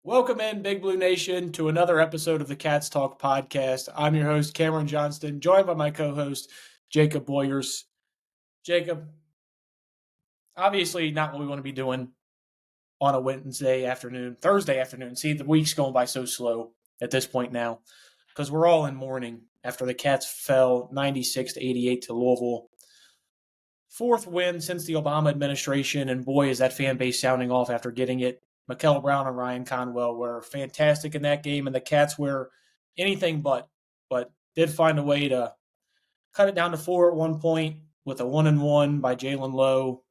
Welcome in, Big Blue Nation, to another episode of the Cats Talk podcast. I'm your host, Cameron Johnston, joined by my co-host, Jacob Boyers. Jacob, obviously not what we want to be doing on a Thursday afternoon. See, the week's going by so slow at this point now because we're all in mourning after the Cats fell 96-88 to Louisville. Fourth win since the Obama administration, and boy, is that fan base sounding off after getting it. Mikel Brown and Ryan Conwell were fantastic in that game, and the Cats were anything but did find a way to cut it down to 4 at one point with a 1-1 by Jalen Lowe.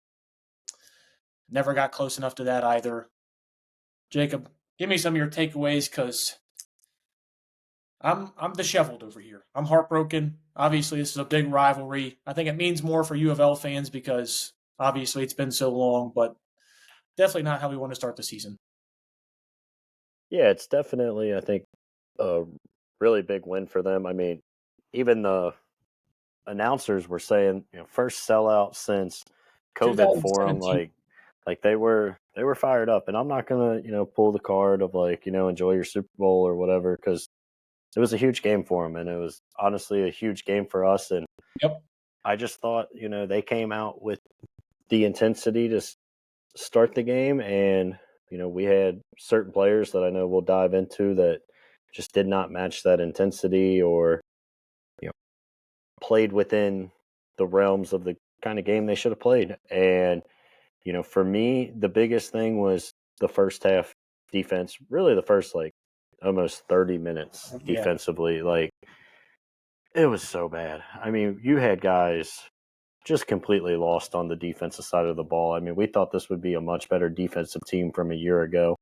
Never got close enough to that either. Jacob, give me some of your takeaways because I'm disheveled over here. I'm heartbroken. Obviously, this is a big rivalry. I think it means more for U of L fans because obviously it's been so long, but definitely not how we want to start the season. Yeah, it's definitely, I think, a really big win for them. I mean, even the announcers were saying, first sellout since COVID for them. 2017. Like they were fired up. And I'm not gonna, pull the card of enjoy your Super Bowl or whatever, because it was a huge game for them, and it was honestly a huge game for us. And Yep. I just thought, they came out with the intensity to start the game, and we had certain players that I know we'll dive into that just did not match that intensity or played within the realms of the kind of game they should have played. And for me, the biggest thing was the first half defense, really the first almost 30 minutes defensively. Like, it was so bad. I mean, you had guys just completely lost on the defensive side of the ball. I mean, we thought this would be a much better defensive team from a year ago.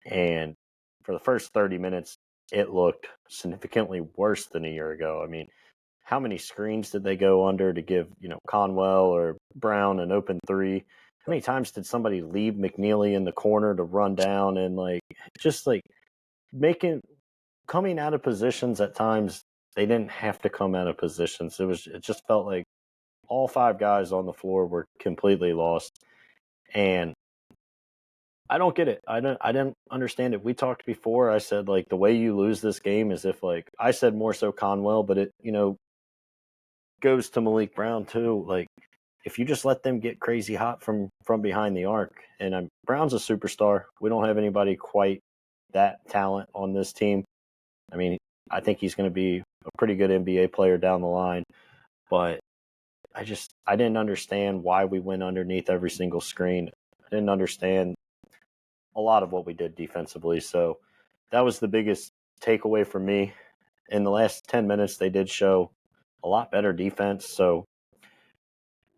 And for the first 30 minutes, it looked significantly worse than a year ago. I mean, how many screens did they go under to give, Conwell or Brown an open three? How many times did somebody leave McNeely in the corner to run down and coming out of positions at times they didn't have to come out of positions. It just felt like all five guys on the floor were completely lost. And I don't get it. I didn't understand it. We talked before. I said the way you lose this game is if I said more so Conwell, but it goes to Malik Brown too. If you just let them get crazy hot from behind the arc, and Brown's a superstar. We don't have anybody quite that talent on this team. I mean, I think he's going to be a pretty good NBA player down the line, but I didn't understand why we went underneath every single screen. I didn't understand a lot of what we did defensively. So that was the biggest takeaway for me. In the last 10 minutes, they did show a lot better defense. So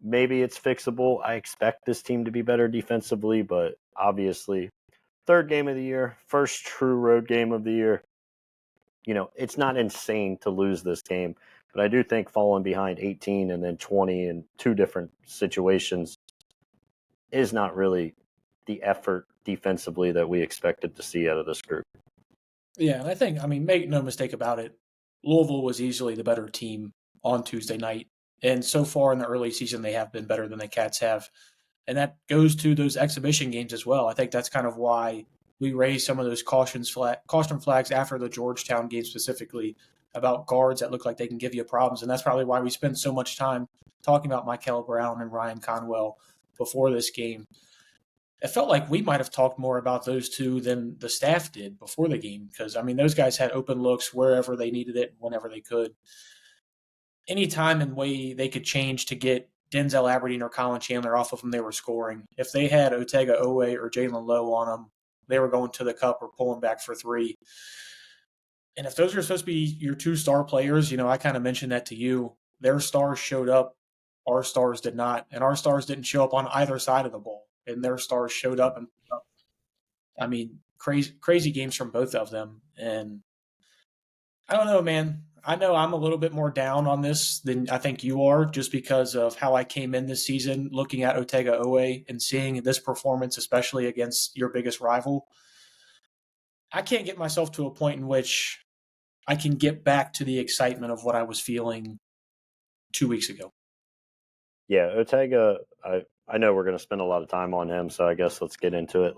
maybe it's fixable. I expect this team to be better defensively, but obviously, third game of the year, first true road game of the year. It's not insane to lose this game, but I do think falling behind 18 and then 20 in two different situations is not really the effort defensively that we expected to see out of this group. Yeah, and make no mistake about it, Louisville was easily the better team on Tuesday night. And so far in the early season, they have been better than the Cats have. And that goes to those exhibition games as well. I think that's kind of why we raised some of those caution flags after the Georgetown game specifically about guards that look like they can give you problems. And that's probably why we spent so much time talking about Mikel Brown and Ryan Conwell before this game. It felt like we might have talked more about those two than the staff did before the game because, those guys had open looks wherever they needed it, whenever they could. Any time and way they could change to get Denzel Aberdeen or Colin Chandler off of them, they were scoring. If they had Otega Owe or Jalen Lowe on them, they were going to the cup or pulling back for three. And if those are supposed to be your two star players, I kind of mentioned that to you. Their stars showed up. Our stars did not. And our stars didn't show up on either side of the ball. And their stars showed up. And crazy games from both of them. And I don't know, man. I know I'm a little bit more down on this than I think you are just because of how I came in this season looking at Otega Owe and seeing this performance, especially against your biggest rival. I can't get myself to a point in which I can get back to the excitement of what I was feeling 2 weeks ago. Yeah, Otega, I know we're going to spend a lot of time on him, so I guess let's get into it.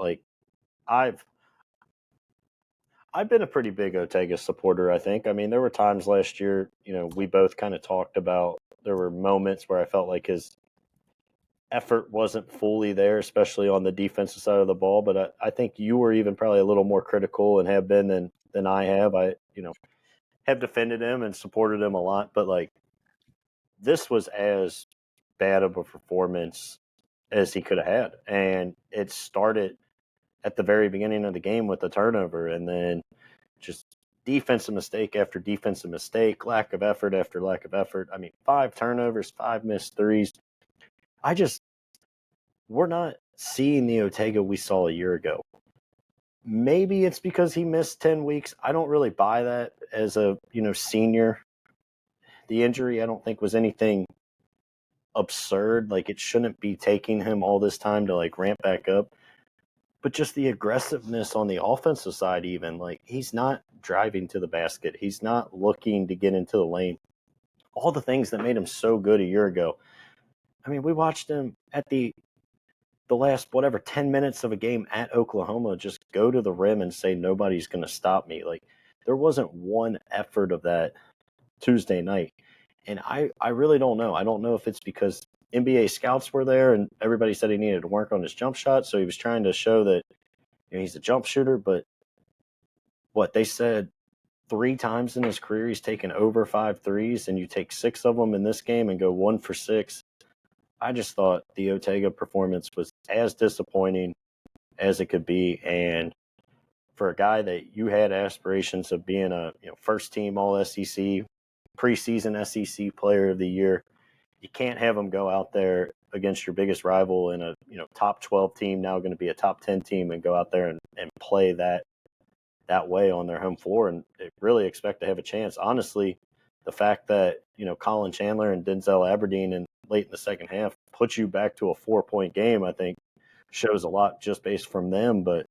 I've been a pretty big Otega supporter, I think. I mean, there were times last year, we both kind of talked about there were moments where I felt like his effort wasn't fully there, especially on the defensive side of the ball. But I think you were even probably a little more critical and have been than I have. I, have defended him and supported him a lot. But like, this was as bad of a performance as he could have had. And it started at the very beginning of the game with the turnover, and then just defensive mistake after defensive mistake, lack of effort after lack of effort. I mean, 5 turnovers, 5 missed threes. We're not seeing the Otega we saw a year ago. Maybe it's because he missed 10 weeks. I don't really buy that as a, senior. The injury, I don't think was anything absurd. Like, it shouldn't be taking him all this time to like ramp back up. But just the aggressiveness on the offensive side, even like he's not driving to the basket. He's not looking to get into the lane. All the things that made him so good a year ago. I mean, we watched him at the last, 10 minutes of a game at Oklahoma, just go to the rim and say, nobody's going to stop me. Like, there wasn't one effort of that Tuesday night. And I really don't know. I don't know if it's because NBA scouts were there and everybody said he needed to work on his jump shot. So he was trying to show that he's a jump shooter. But what they said 3 times in his career, he's taken over 5 threes, and you take 6 of them in this game and go 1 for 6. I just thought the Otega performance was as disappointing as it could be. And for a guy that you had aspirations of being a first team All SEC, preseason SEC player of the year, you can't have him go out there against your biggest rival in a top 12 team, now going to be a top 10 team, and go out there and play that way on their home floor and really expect to have a chance. Honestly, the fact that Colin Chandler and Denzel Aberdeen and late in the second half put you back to a 4-point game, I think shows a lot just based from them. But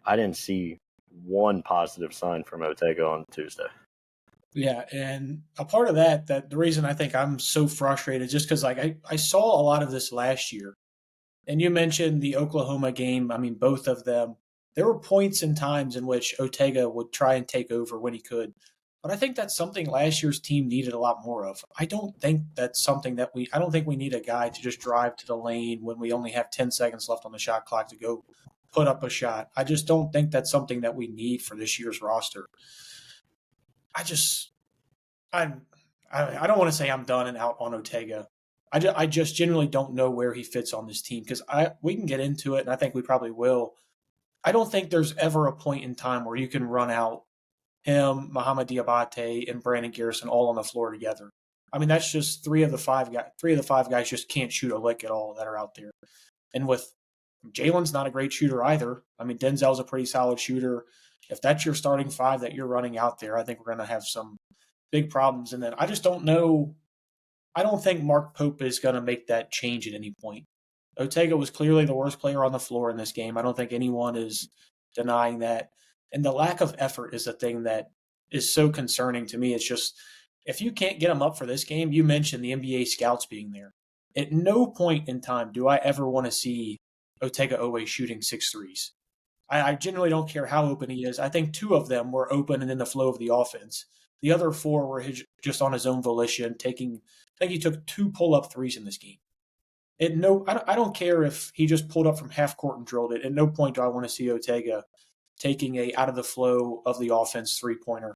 I didn't see one positive sign from Otega on Tuesday. Yeah, and a part of that the reason I think I'm so frustrated is just because like I saw a lot of this last year. And you mentioned the Oklahoma game. I mean, both of them. There were points and times in which Otega would try and take over when he could. But I think that's something last year's team needed a lot more of. I don't think that's something that I don't think we need a guy to just drive to the lane when we only have 10 seconds left on the shot clock to go put up a shot. I just don't think that's something that we need for this year's roster. I just, I'm, I don't want to say I'm done and out on Otega. I just genuinely don't know where he fits on this team because we can get into it, and I think we probably will. I don't think there's ever a point in time where you can run out him, Muhammad Diabate, and Brandon Garrison all on the floor together. I mean, that's just 3 of the 5 guys. 3 of the 5 guys just can't shoot a lick at all that are out there. And with Jalen's not a great shooter either. I mean, Denzel's a pretty solid shooter. If that's your starting 5 that you're running out there, I think we're going to have some big problems. And then I just don't know. I don't think Mark Pope is going to make that change at any point. Otega was clearly the worst player on the floor in this game. I don't think anyone is denying that. And the lack of effort is the thing that is so concerning to me. It's just, if you can't get him up for this game, you mentioned the NBA scouts being there. At no point in time do I ever want to see Otega Owe shooting 6 threes. I genuinely don't care how open he is. I think 2 of them were open and in the flow of the offense. The other 4 were just on his own volition, I think he took 2 pull-up threes in this game. I don't care if he just pulled up from half court and drilled it. At no point do I want to see Otega taking a out of the flow of the offense 3-pointer.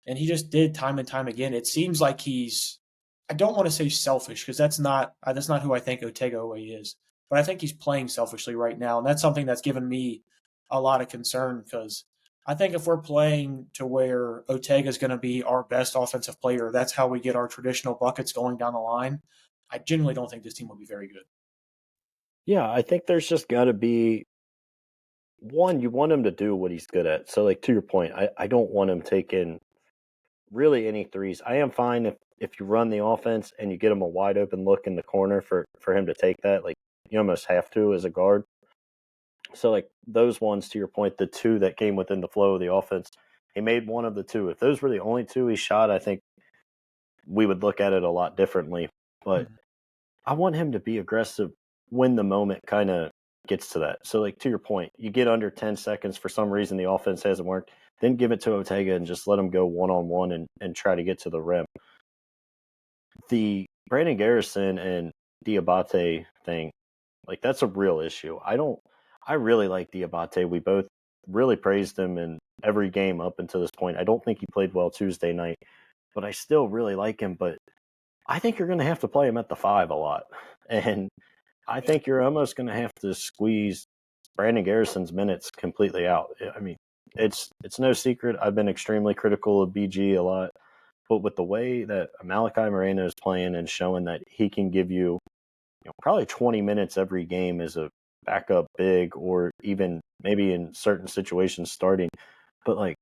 And he just did time and time again. It seems like I don't want to say selfish because that's not who I think Otega Owe is. But I think he's playing selfishly right now. And that's something that's given me a lot of concern because I think if we're playing to where Otega is going to be our best offensive player, that's how we get our traditional buckets going down the line. I genuinely don't think this team will be very good. Yeah, I think there's just got to be one, you want him to do what he's good at. So, like, to your point, I don't want him taking really any threes. I am fine if you run the offense and you get him a wide open look in the corner for him to take that. Like, you almost have to as a guard. So, like, those ones, to your point, the 2 that came within the flow of the offense, he made one of the 2. If those were the only 2 he shot, I think we would look at it a lot differently. But I want him to be aggressive when the moment kind of gets to that. So, like, to your point, you get under 10 seconds for some reason the offense hasn't worked, then give it to Ortega and just let him go one-on-one and try to get to the rim. The Brandon Garrison and Diabate thing, like, that's a real issue. I really like Diabate. We both really praised him in every game up until this point. I don't think he played well Tuesday night, but I still really like him. But I think you're going to have to play him at the 5 a lot. And I think you're almost going to have to squeeze Brandon Garrison's minutes completely out. I mean, it's no secret. I've been extremely critical of BG a lot, but with the way that Malachi Moreno is playing and showing that he can give you, probably 20 minutes every game as a backup big, or even maybe in certain situations starting. But, like,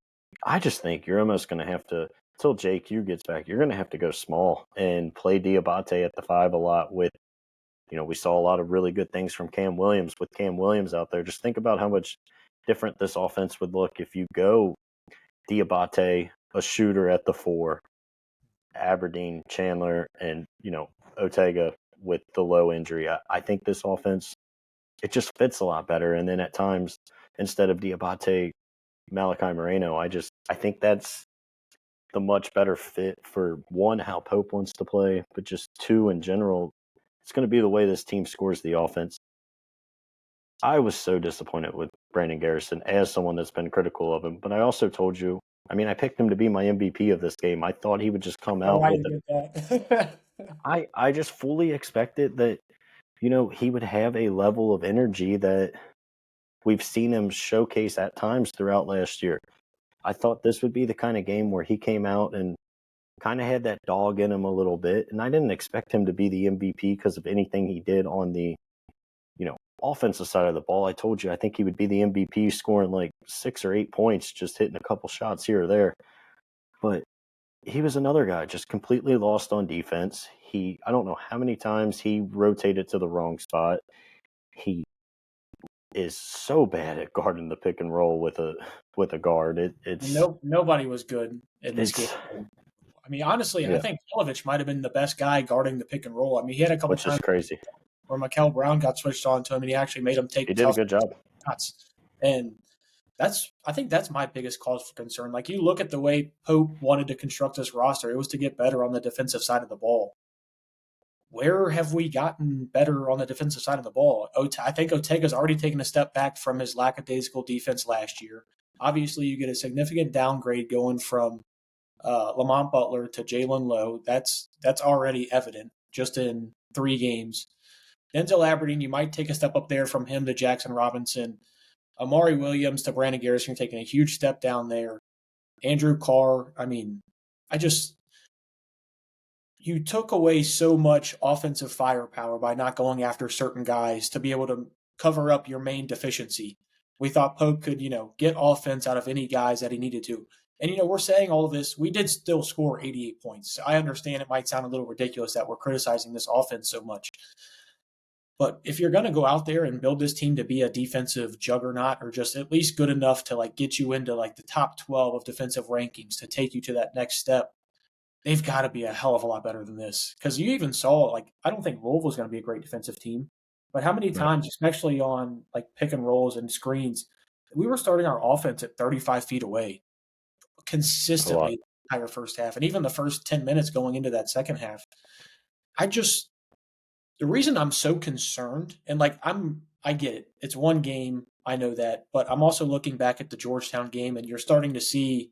I just think you're almost going to have to, until JQ gets back, you're going to have to go small and play Diabate at the 5 a lot with, we saw a lot of really good things from Cam Williams with Cam Williams out there. Just think about how much different this offense would look if you go Diabate, a shooter at the 4, Aberdeen, Chandler, and, Ortega with the low injury. I think this offense, it just fits a lot better. And then at times, instead of Diabate, Malachi Moreno, I think that's the much better fit for, one, how Pope wants to play, but just two, in general, it's going to be the way this team scores the offense. I was so disappointed with Brandon Garrison as someone that's been critical of him, but I also told you, I picked him to be my MVP of this game. I thought he would just come out with it. I just fully expected that, he would have a level of energy that we've seen him showcase at times throughout last year. I thought this would be the kind of game where he came out and kind of had that dog in him a little bit, and I didn't expect him to be the MVP because of anything he did on the, offensive side of the ball. I told you I think he would be the MVP, scoring like 6 or 8 points, just hitting a couple shots here or there. But he was another guy just completely lost on defense. I don't know how many times he rotated to the wrong spot. He is so bad at guarding the pick and roll with a guard. Nobody was good in this game. Honestly, yeah. I think Jelovich might have been the best guy guarding the pick and roll. He had a couple times, which is crazy, where Mikel Brown got switched on to him, and he actually made him take. He did a good job. Shots. And I think that's my biggest cause for concern. Like, you look at the way Pope wanted to construct this roster, it was to get better on the defensive side of the ball. Where have we gotten better on the defensive side of the ball? I think Ortega's already taken a step back from his lackadaisical defense last year. Obviously, you get a significant downgrade going from Lamont Butler to Jalen Lowe. That's already evident just in 3 games. Denzel Aberdeen, you might take a step up there from him to Jackson Robinson. Amari Williams to Brandon Garrison, taking a huge step down there. Andrew Carr, you took away so much offensive firepower by not going after certain guys to be able to cover up your main deficiency. We thought Pope could, get offense out of any guys that he needed to. And, we're saying all of this. We did still score 88 points. I understand it might sound a little ridiculous that we're criticizing this offense so much. But if you're going to go out there and build this team to be a defensive juggernaut, or just at least good enough to get you into the top 12 of defensive rankings to take you to that next step, they've got to be a hell of a lot better than this. Because you even saw, I don't think Louisville's going to be a great defensive team, but how many times, especially on pick and rolls and screens, we were starting our offense at 35 feet away consistently the entire first half, and even the first 10 minutes going into that second half. The reason I'm so concerned, and I get it. It's one game. I know that. But I'm also looking back at the Georgetown game, and you're starting to see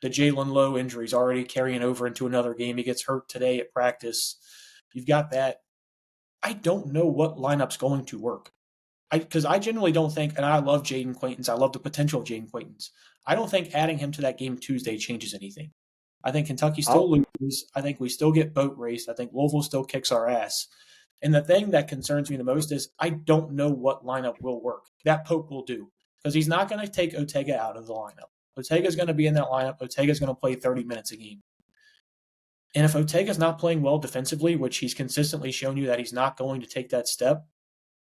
the Jalen Lowe injuries already carrying over into another game. He gets hurt today at practice. You've got that. I don't know what lineup's going to work. Because I generally don't think, and I love Jaden Quaintance. I love the potential of Jaden Quaintance. I don't think adding him to that game Tuesday changes anything. I think Kentucky still loses. I think we still get boat raced. I think Louisville still kicks our ass. And the thing that concerns me the most is I don't know what lineup will work. That Pope will do. Because he's not going to take Ortega out of the lineup. Ortega's going to be in that lineup. Ortega's going to play 30 minutes a game. And if Ortega's not playing well defensively, which he's consistently shown you that he's not going to take that step,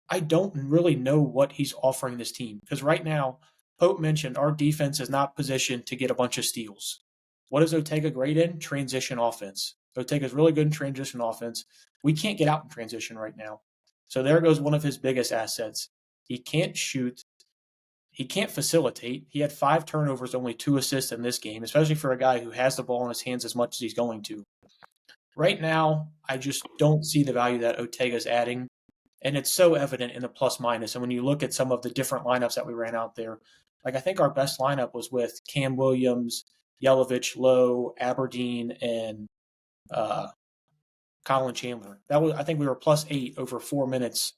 I don't really know what he's offering this team. Because right now, Pope mentioned our defense is not positioned to get a bunch of steals. What is Ortega great in? Transition offense. Ortega's really good in transition offense. We can't get out in transition right now. So there goes one of his biggest assets. He can't shoot. He can't facilitate. He had 5 turnovers, only 2 assists in this game, especially for a guy who has the ball in his hands as much as he's going to. Right now, I just don't see the value that Ortega's adding, and it's so evident in the plus minus. And when you look at some of the different lineups that we ran out there, like I think our best lineup was with Cam Williams, Yelovich, Lowe, Aberdeen, and uh, Colin Chandler. That was, I think we were +8 over 4 minutes.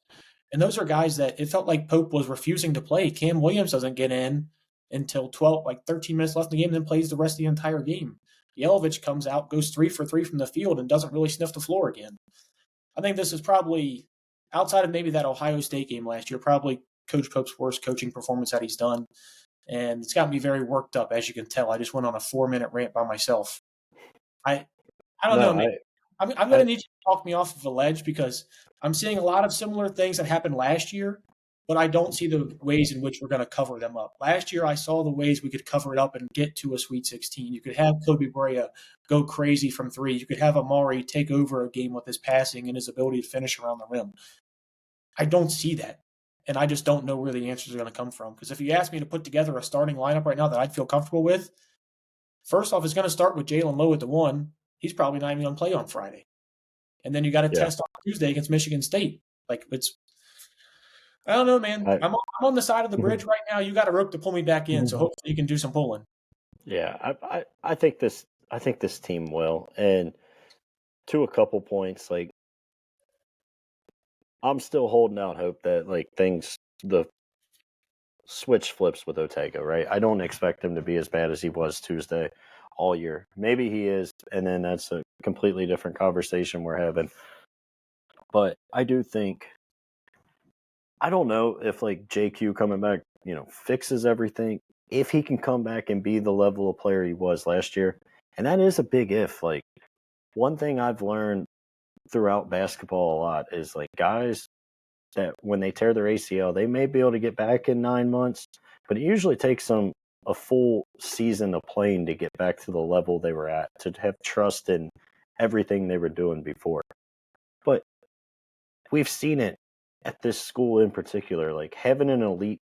And those are guys that it felt like Pope was refusing to play. Cam Williams doesn't get in until 12, like 13 minutes left in the game, then plays the rest of the entire game. Yelovich comes out, goes 3 for 3 from the field, and doesn't really sniff the floor again. I think this is probably, outside of maybe that Ohio State game last year, probably Coach Pope's worst coaching performance that he's done. And it's got me very worked up, as you can tell. I just went on a 4-minute rant by myself. I don't know, No, man. I'm going I, to need you to talk me off of the ledge because I'm seeing a lot of similar things that happened last year, but I don't see the ways in which we're going to cover them up. Last year, I saw the ways we could cover it up and get to a Sweet 16. You could have Kobe Bryant go crazy from 3. You could have Amari take over a game with his passing and his ability to finish around the rim. I don't see that. And I just don't know where the answers are going to come from. Because if you ask me to put together a starting lineup right now that I'd feel comfortable with, first off, it's going to start with Jalen Lowe at the 1. He's probably not even going to play on Friday. And then you got to test on Tuesday against Michigan State. Like, I don't know, man. I'm on the side of the bridge right now. You got a rope to pull me back in, so hopefully you can do some pulling. Yeah, I think this team will. And to a couple points, like I'm still holding out hope that like the switch flips with Ortega, right? I don't expect him to be as bad as he was Tuesday all year. Maybe he is, and then that's a completely different conversation we're having. But I do think, I don't know if like JQ coming back, fixes everything. If he can come back and be the level of player he was last year, and that is a big if. Like one thing I've learned throughout basketball a lot is like guys that when they tear their ACL, they may be able to get back in 9 months, but it usually takes them a full season of playing to get back to the level they were at, to have trust in everything they were doing before. But we've seen it at this school in particular, like having an elite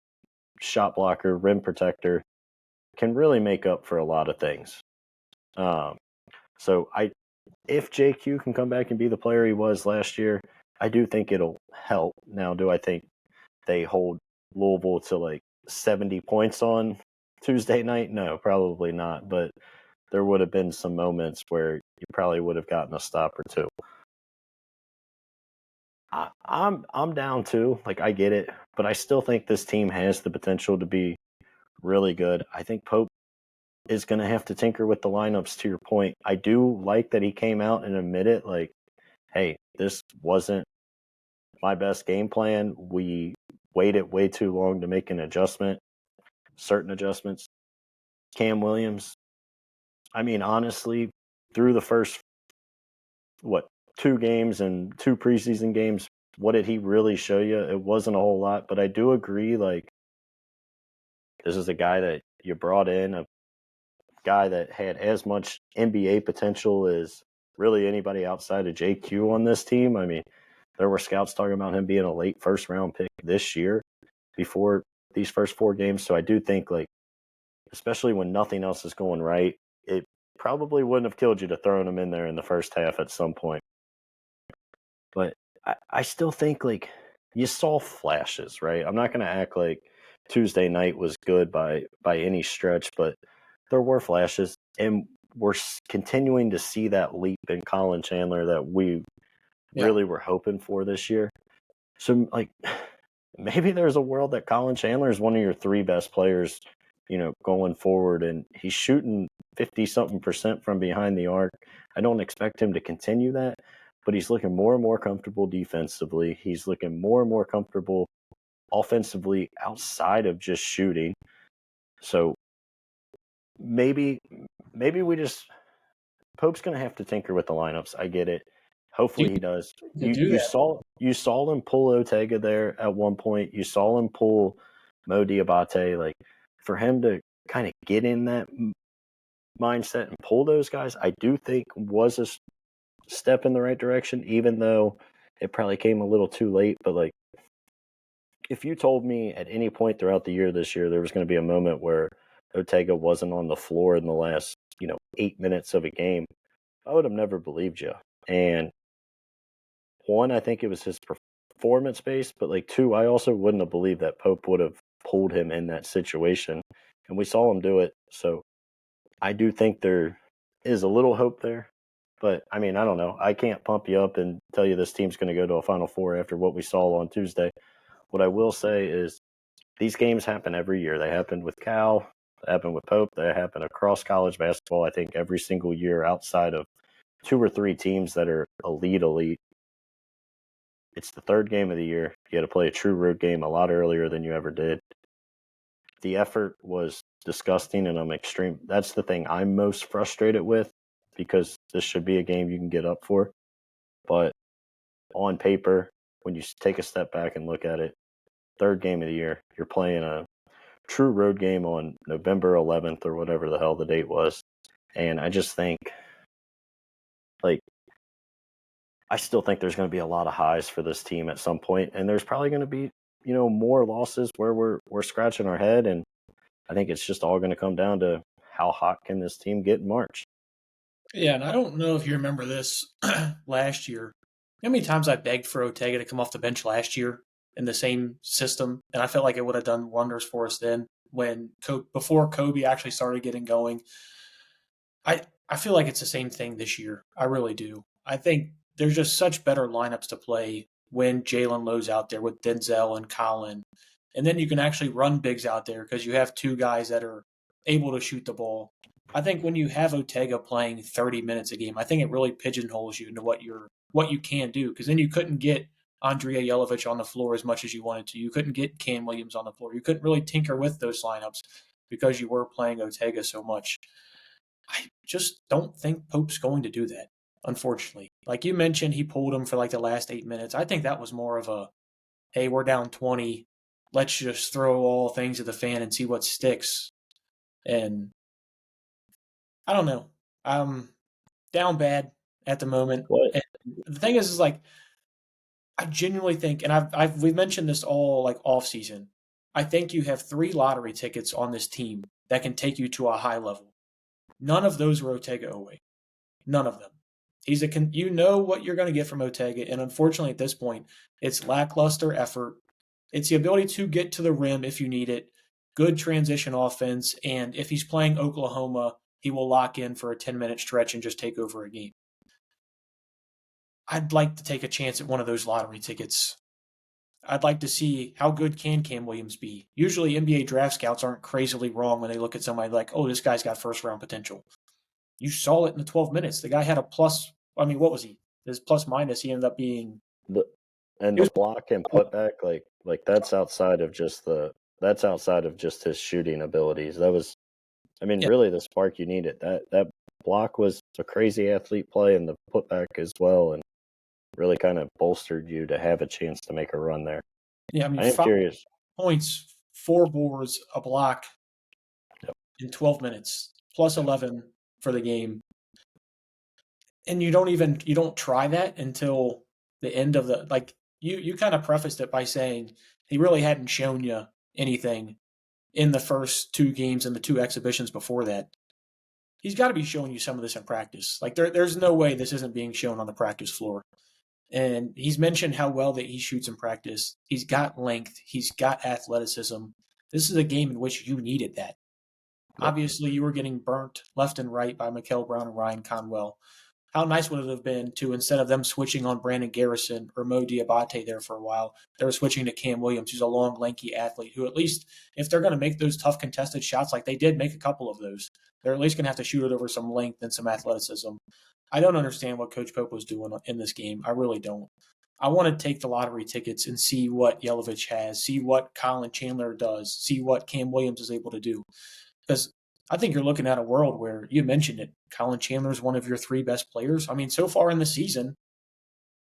shot blocker, rim protector can really make up for a lot of things. So if JQ can come back and be the player he was last year, I do think it'll help. Now, do I think they hold Louisville to like 70 points on Tuesday night? No, probably not. But there would have been some moments where you probably would have gotten a stop or two. I'm down too. Like I get it, but I still think this team has the potential to be really good. I think Pope is going to have to tinker with the lineups. To your point, I do like that he came out and admitted, like, hey, this wasn't my best game plan. We waited way too long to make certain adjustments. Cam Williams, I mean, honestly, through the first, 2 games and 2 preseason games, what did he really show you? It wasn't a whole lot, but I do agree, like, this is a guy that you brought in, a guy that had as much NBA potential as really anybody outside of JQ on this team. I mean, there were scouts talking about him being a late first-round pick this year before these first 4 games. So I do think, like, especially when nothing else is going right, it probably wouldn't have killed you to throw him in there in the first half at some point. But I still think, like, you saw flashes, right? I'm not going to act like Tuesday night was good by any stretch, but there were flashes, and we're continuing to see that leap in Colin Chandler that we really were hoping for this year. So, like, maybe there's a world that Colin Chandler is one of your 3 best players, going forward, and he's shooting 50-something% from behind the arc. I don't expect him to continue that, but he's looking more and more comfortable defensively. He's looking more and more comfortable offensively outside of just shooting. So maybe we just Pope's going to have to tinker with the lineups. I get it. Hopefully he does. You saw him pull Ortega there at one point. You saw him pull Mo Diabate. Like, for him to kind of get in that mindset and pull those guys, I do think was a step in the right direction, even though it probably came a little too late. But, like, if you told me at any point throughout the year this year there was going to be a moment where Ortega wasn't on the floor in the last, 8 minutes of a game, I would have never believed you. And one, I think it was his performance based, but like two, I also wouldn't have believed that Pope would have pulled him in that situation. And we saw him do it. So I do think there is a little hope there. But I mean, I don't know. I can't pump you up and tell you this team's going to go to a Final Four after what we saw on Tuesday. What I will say is these games happen every year. They happened with Cal, they happen with Pope, they happen across college basketball, I think, every single year outside of two or three teams that are elite. It's the third game of the year. You got to play a true road game a lot earlier than you ever did. The effort was disgusting, and I'm extreme. That's the thing I'm most frustrated with, because this should be a game you can get up for. But on paper, when you take a step back and look at it, third game of the year, you're playing a true road game on November 11th or whatever the hell the date was. And I just think, like, I still think there's going to be a lot of highs for this team at some point, and there's probably going to be, more losses where we're scratching our head, and I think it's just all going to come down to how hot can this team get in March. Yeah, and I don't know if you remember this last year. How many times I begged for Ortega to come off the bench last year in the same system, and I felt like it would have done wonders for us then when before Kobe actually started getting going. I feel like it's the same thing this year. I really do. I think there's just such better lineups to play when Jalen Lowe's out there with Denzel and Colin. And then you can actually run bigs out there because you have two guys that are able to shoot the ball. I think when you have Ortega playing 30 minutes a game, I think it really pigeonholes you into what you can do, because then you couldn't get Andrea Yelovich on the floor as much as you wanted to. You couldn't get Cam Williams on the floor. You couldn't really tinker with those lineups because you were playing Ortega so much. I just don't think Pope's going to do that, unfortunately. Like you mentioned, he pulled him for like the last 8 minutes. I think that was more of a, hey, we're down 20. Let's just throw all things at the fan and see what sticks. And I don't know. I'm down bad at the moment. What? And the thing is like, I genuinely think, and we've mentioned this all like off season. I think you have 3 lottery tickets on this team that can take you to a high level. None of those were Ortega away. None of them. You know what you're going to get from Ortega, and unfortunately at this point, it's lackluster effort. It's the ability to get to the rim if you need it, good transition offense, and if he's playing Oklahoma, he will lock in for a 10-minute stretch and just take over a game. I'd like to take a chance at one of those lottery tickets. I'd like to see how good can Cam Williams be. Usually NBA draft scouts aren't crazily wrong when they look at somebody like, oh, this guy's got first round potential. You saw it in the 12 minutes. The guy had a plus. I mean, what was he? His plus minus, he ended up being. The block and putback, like that's outside of just his shooting abilities. That was, I mean, Yeah, really the spark you needed. That block was a crazy athlete play, and the putback as well, and really kind of bolstered you to have a chance to make a run there. yeah. I mean, I am 5 curious. points, 4 boards, a block Yep. in 12 minutes, plus 11 for the game. And you don't try that until the end of the, like, you kind of prefaced it by saying he really hadn't shown you anything in the first 2 games and the 2 exhibitions before that. He's got to be showing you some of this in practice. Like there's no way this isn't being shown on the practice floor. And he's mentioned how well that he shoots in practice. He's got length. He's got athleticism. This is a game in which you needed that. Yep. Obviously, you were getting burnt left and right by Mikael Brown and Ryan Conwell. How nice would it have been to, instead of them switching on Brandon Garrison or Mo Diabate there for a while, they were switching to Cam Williams, who's a long, lanky athlete who, at least if they're going to make those tough contested shots, like they did make a couple of those, they're at least going to have to shoot it over some length and some athleticism. I don't understand what Coach Pope was doing in this game. I really don't. I want to take the lottery tickets and see what Yelovich has, see what Colin Chandler does, see what Cam Williams is able to do. Because I think you're looking at a world where, you mentioned it, Colin Chandler is one of your 3 best players. I mean, so far in the season,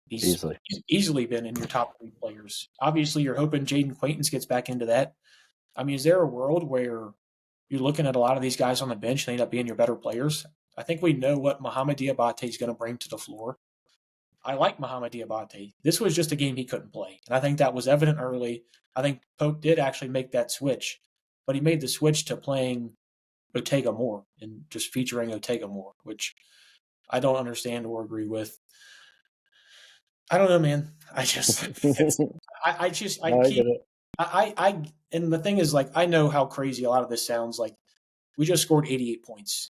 he's easily been in your top 3 players. Obviously, you're hoping Jaden Quaintance gets back into that. I mean, is there a world where you're looking at a lot of these guys on the bench and they end up being your better players? I think we know what Mohamed Diabate is going to bring to the floor. I like Mohamed Diabate. This was just a game he couldn't play. And I think that was evident early. I think Pope did actually make that switch, but he made the switch to playing Ortega more and just featuring Ortega more, which I don't understand or agree with. I don't know, man. I just, I No, I keep, get it. and the thing is, like, I know how crazy a lot of this sounds. Like, we just scored 88 points,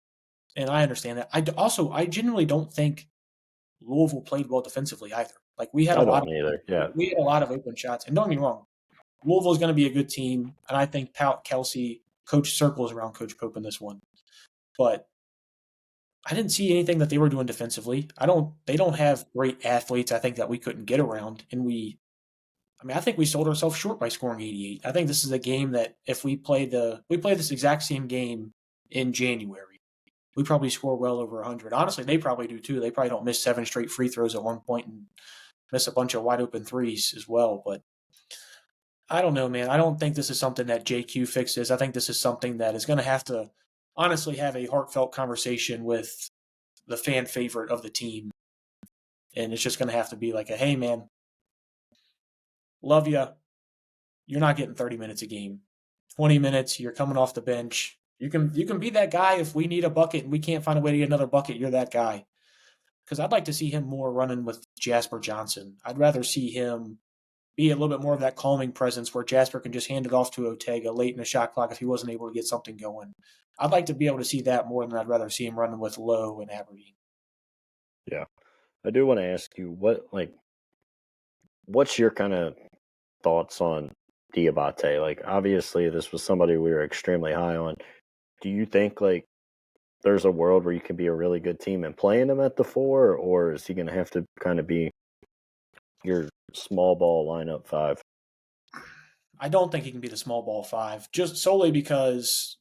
and I understand that. I genuinely don't think Louisville played well defensively either. Like, I don't either. Yeah. we had a lot of open shots, and don't get me wrong, Louisville is going to be a good team, and I think Kelsey coach circles around Coach Pope in this one, but I didn't see anything that they were doing defensively. They don't have great athletes. I think that we couldn't get around, and I think we sold ourselves short by scoring 88. I think this is a game that if we play this exact same game in January, we probably score well over 100. Honestly, they probably do too. They probably don't miss 7 straight free throws at one point and miss a bunch of wide open threes as well. But I don't know, man. I don't think this is something that JQ fixes. I think this is something that is going to have to honestly have a heartfelt conversation with the fan favorite of the team. And it's just going to have to be like hey, man, love you. You're not getting 30 minutes a game. 20 minutes, you're coming off the bench. You can be that guy if we need a bucket and we can't find a way to get another bucket, you're that guy. Because I'd like to see him more running with Jasper Johnson. I'd rather see him be a little bit more of that calming presence where Jasper can just hand it off to Ortega late in the shot clock if he wasn't able to get something going. I'd like to be able to see that more than I'd rather see him running with Lowe and Aberdeen. Yeah. I do want to ask you what's your kind of thoughts on Diabate? Like, obviously, this was somebody we were extremely high on. Do you think there's a world where you can be a really good team and playing him at the 4, or is he going to have to kind of be your small ball lineup 5? I don't think he can be the small ball 5, just solely because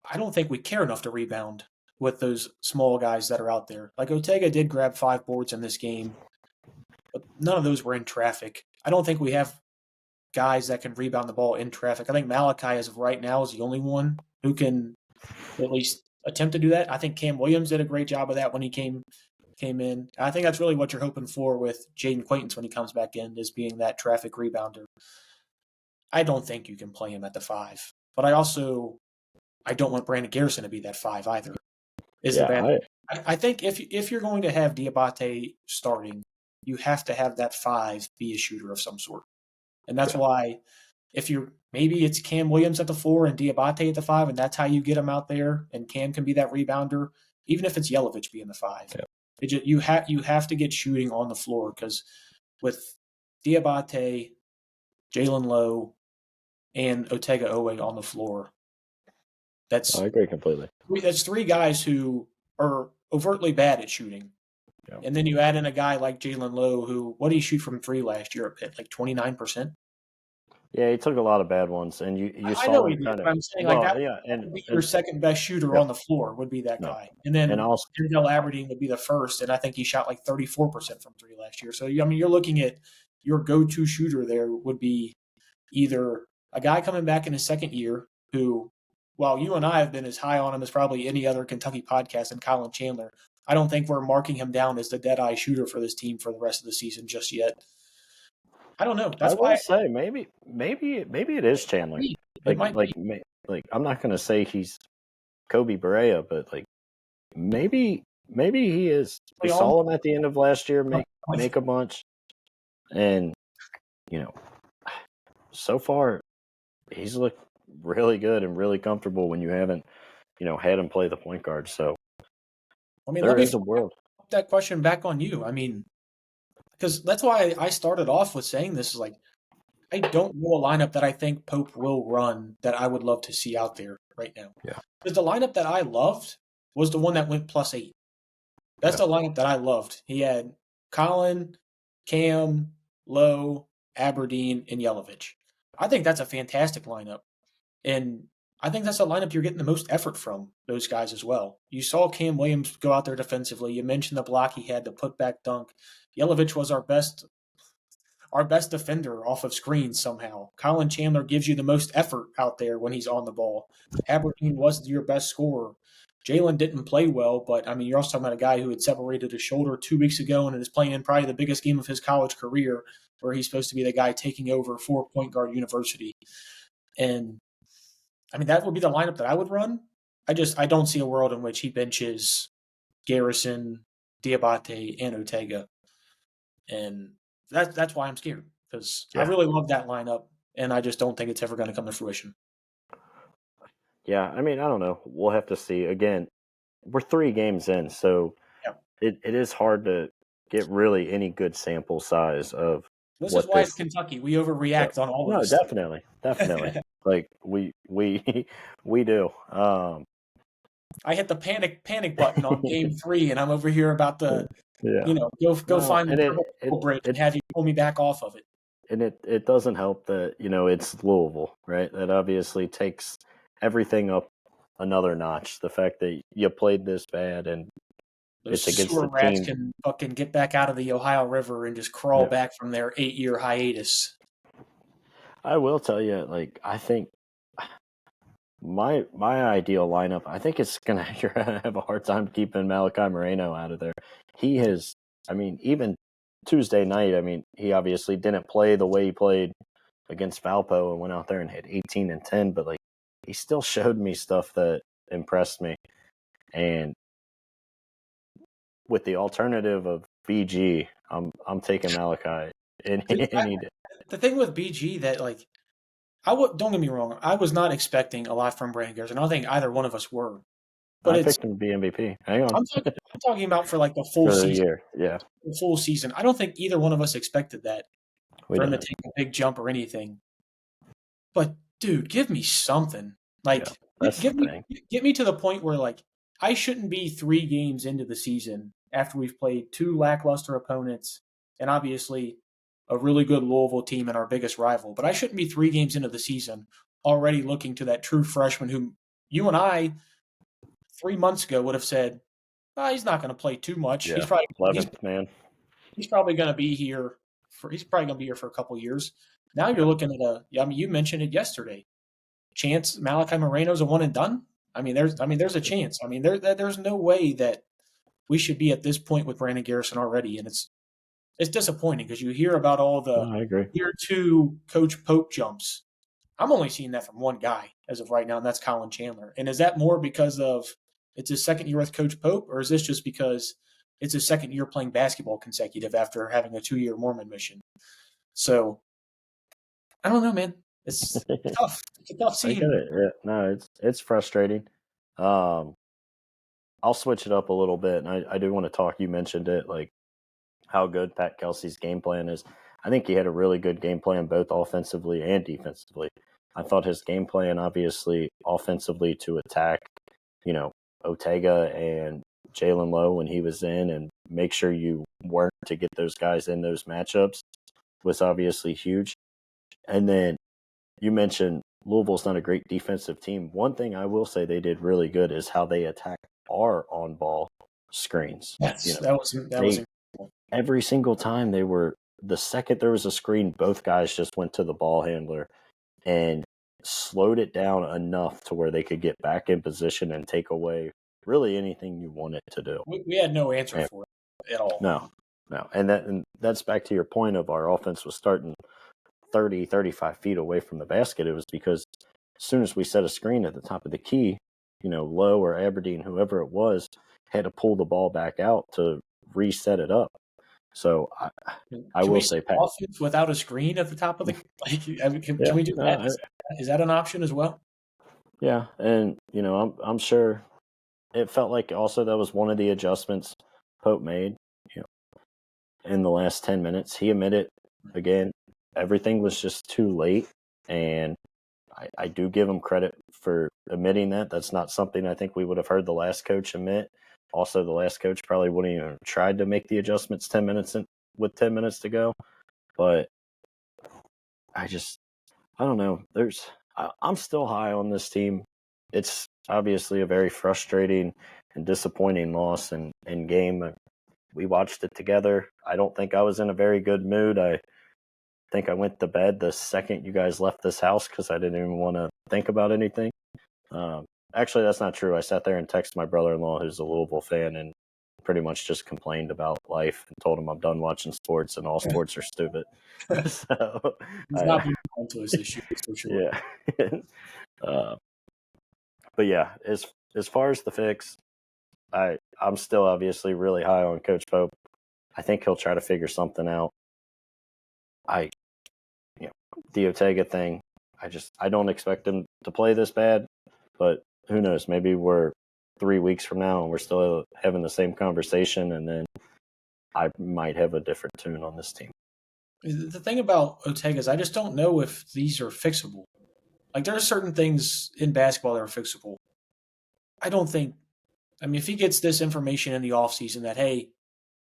I don't think we care enough to rebound with those small guys that are out there. Like Ortega did grab 5 boards in this game, but none of those were in traffic. I don't think we have guys that can rebound the ball in traffic. I think Malachi, as of right now, is the only one who can at least attempt to do that. I think Cam Williams did a great job of that when he came in. I think that's really what you're hoping for with Jaden Quaintance when he comes back in, is being that traffic rebounder. I don't think you can play him at the 5, but I don't want Brandon Garrison to be that 5 either. I think if you're going to have Diabate starting, you have to have that 5 be a shooter of some sort. And that's why maybe it's Cam Williams at the 4 and Diabate at the 5, and that's how you get him out there, and Cam can be that rebounder, even if it's Yelovich being the 5. Yeah. You have to get shooting on the floor, because with Diabate, Jalen Lowe, and Ortega Owe on the floor, I agree completely. That's 3 guys who are overtly bad at shooting. Yeah. And then you add in a guy like Jalen Lowe, who, what did he shoot from 3 last year at Pitt? Like 29%? Yeah, he took a lot of bad ones, and you I saw know him he did, kind of. I'm saying and your second best shooter on the floor would be that guy, and then Denzel Aberdeen would be the first, and I think he shot like 34% from 3 last year. So you're looking at your go-to shooter there would be either a guy coming back in his second year who, while you and I have been as high on him as probably any other Kentucky podcast, and Colin Chandler, I don't think we're marking him down as the dead-eye shooter for this team for the rest of the season just yet. I don't know. That's why I say maybe it is Chandler. I'm not going to say he's Kobe Barea, but maybe he is. We saw him at the end of last year make a bunch, and so far he's looked really good and really comfortable when you haven't had him play the point guard. So there is a world. That question back on you. I mean, because that's why I started off with saying this is I don't know a lineup that I think Pope will run that I would love to see out there right now. Yeah. Because the lineup that I loved was the one that went +8. That's the lineup that I loved. He had Colin, Cam, Lowe, Aberdeen, and Yelovich. I think that's a fantastic lineup. And I think that's a lineup you're getting the most effort from those guys as well. You saw Cam Williams go out there defensively. You mentioned the block he had, the putback dunk. Yelovich was our best our best defender off of screens somehow. Colin Chandler gives you the most effort out there when he's on the ball. Aberdeen was your best scorer. Jalen didn't play well, but I mean, you're also talking about a guy who had separated his shoulder 2 weeks ago and is playing in probably the biggest game of his college career, where he's supposed to be the guy taking over for Point Guard University. And I mean, that would be the lineup that I would run. I don't see a world in which he benches Garrison, Diabate, and Ortega, and that's why I'm scared, because I really love that lineup, and I just don't think it's ever going to come to fruition. Yeah, I mean, I don't know. We'll have to see. Again, we're 3 games in, so it is hard to get really any good sample size of This what is why it's Kentucky. We overreact on all of No, this. definitely. Like we we do. I hit the panic button on game 3, and I'm over here about to, go find the purple bridge and have you pull me back off of it. And it doesn't help that, it's Louisville, right? That obviously takes everything up another notch. The fact that you played this bad and Those it's against sewer the rats team. can fucking get back out of the Ohio River and just crawl back from their 8-year hiatus. I will tell you, like, I think my ideal lineup, I think you're gonna have a hard time keeping Malachi Moreno out of there. He has, I mean, even Tuesday night, I mean, he obviously didn't play the way he played against Valpo and went out there and hit 18 and 10, but like he still showed me stuff that impressed me. And with the alternative of BG, I'm taking Malachi any day. The thing with BG that, like, don't get me wrong, I was not expecting a lot from Brandon Garrison. I don't think either one of us were. But I picked him to be MVP. Hang on. I'm talking about for like the full For the season. year, yeah. The full season. I don't think either one of us expected that for him to didn't. take a big jump or anything. But dude, give me something. Like, get me to the point where, like, I shouldn't be 3 games into the season after we've played 2 lackluster opponents and obviously a really good Louisville team and our biggest rival. But I shouldn't be 3 games into the season already looking to that true freshman who you and I 3 months ago would have said, oh, he's not going to play too much. Yeah, he's probably 11th man. He's probably going to be here for a couple years. Now you're looking at you mentioned it yesterday. Chance Malachi Moreno's a one and done. There's a chance. There's no way that we should be at this point with Brandon Garrison already, and it's disappointing because you hear about all the I agree. year 2 Coach Pope jumps. I'm only seeing that from one guy as of right now, and that's Colin Chandler. And is that more because of it's his second year with Coach Pope, or is this just because it's his second year playing basketball consecutive after having a 2-year Mormon mission? So I don't know, man. It's tough. It's a tough scene. I get it. Yeah, no, it's frustrating. I'll switch it up a little bit, and I do want to talk. You mentioned it, like how good Pat Kelsey's game plan is. I think he had a really good game plan both offensively and defensively. I thought his game plan, obviously, offensively to attack, Ortega and Jalen Lowe when he was in and make sure you work to get those guys in those matchups was obviously huge. And then you mentioned Louisville's not a great defensive team. One thing I will say they did really good is how they attacked our on-ball screens. That was incredible. Every single time the second there was a screen, both guys just went to the ball handler and slowed it down enough to where they could get back in position and take away really anything you wanted to do. We had no answer for it at all. No. And that's back to your point of our offense was starting 30, 35 feet away from the basket. It was because as soon as we set a screen at the top of the key, Lowe or Aberdeen, whoever it was, had to pull the ball back out to reset it up. So I will say, Pat, offense without a screen at the top of the can we do that? Is that an option as well? Yeah, and I'm sure it felt like also that was one of the adjustments Pope made. In the last 10 minutes, he admitted again everything was just too late, and I do give him credit for admitting that. That's not something I think we would have heard the last coach admit. Also, the last coach probably wouldn't even have tried to make the adjustments 10 minutes with 10 minutes to go. But I don't know. I'm still high on this team. It's obviously a very frustrating and disappointing loss and game. We watched it together. I don't think I was in a very good mood. I think I went to bed the second you guys left this house because I didn't even want to think about anything. Actually, that's not true. I sat there and texted my brother-in-law, who's a Louisville fan, and pretty much just complained about life and told him I'm done watching sports and all sports are stupid. So, He's not been on to us this year, that's for sure. yeah. uh, but yeah, as far as the fix, I'm still obviously really high on Coach Pope. I think he'll try to figure something out. The Ortega thing, I don't expect him to play this bad, but who knows? Maybe we're 3 weeks from now and we're still having the same conversation, and then I might have a different tune on this team. The thing about Ortega is I just don't know if these are fixable. Like there are certain things in basketball that are fixable. I don't think. I mean, if he gets this information in the offseason that hey,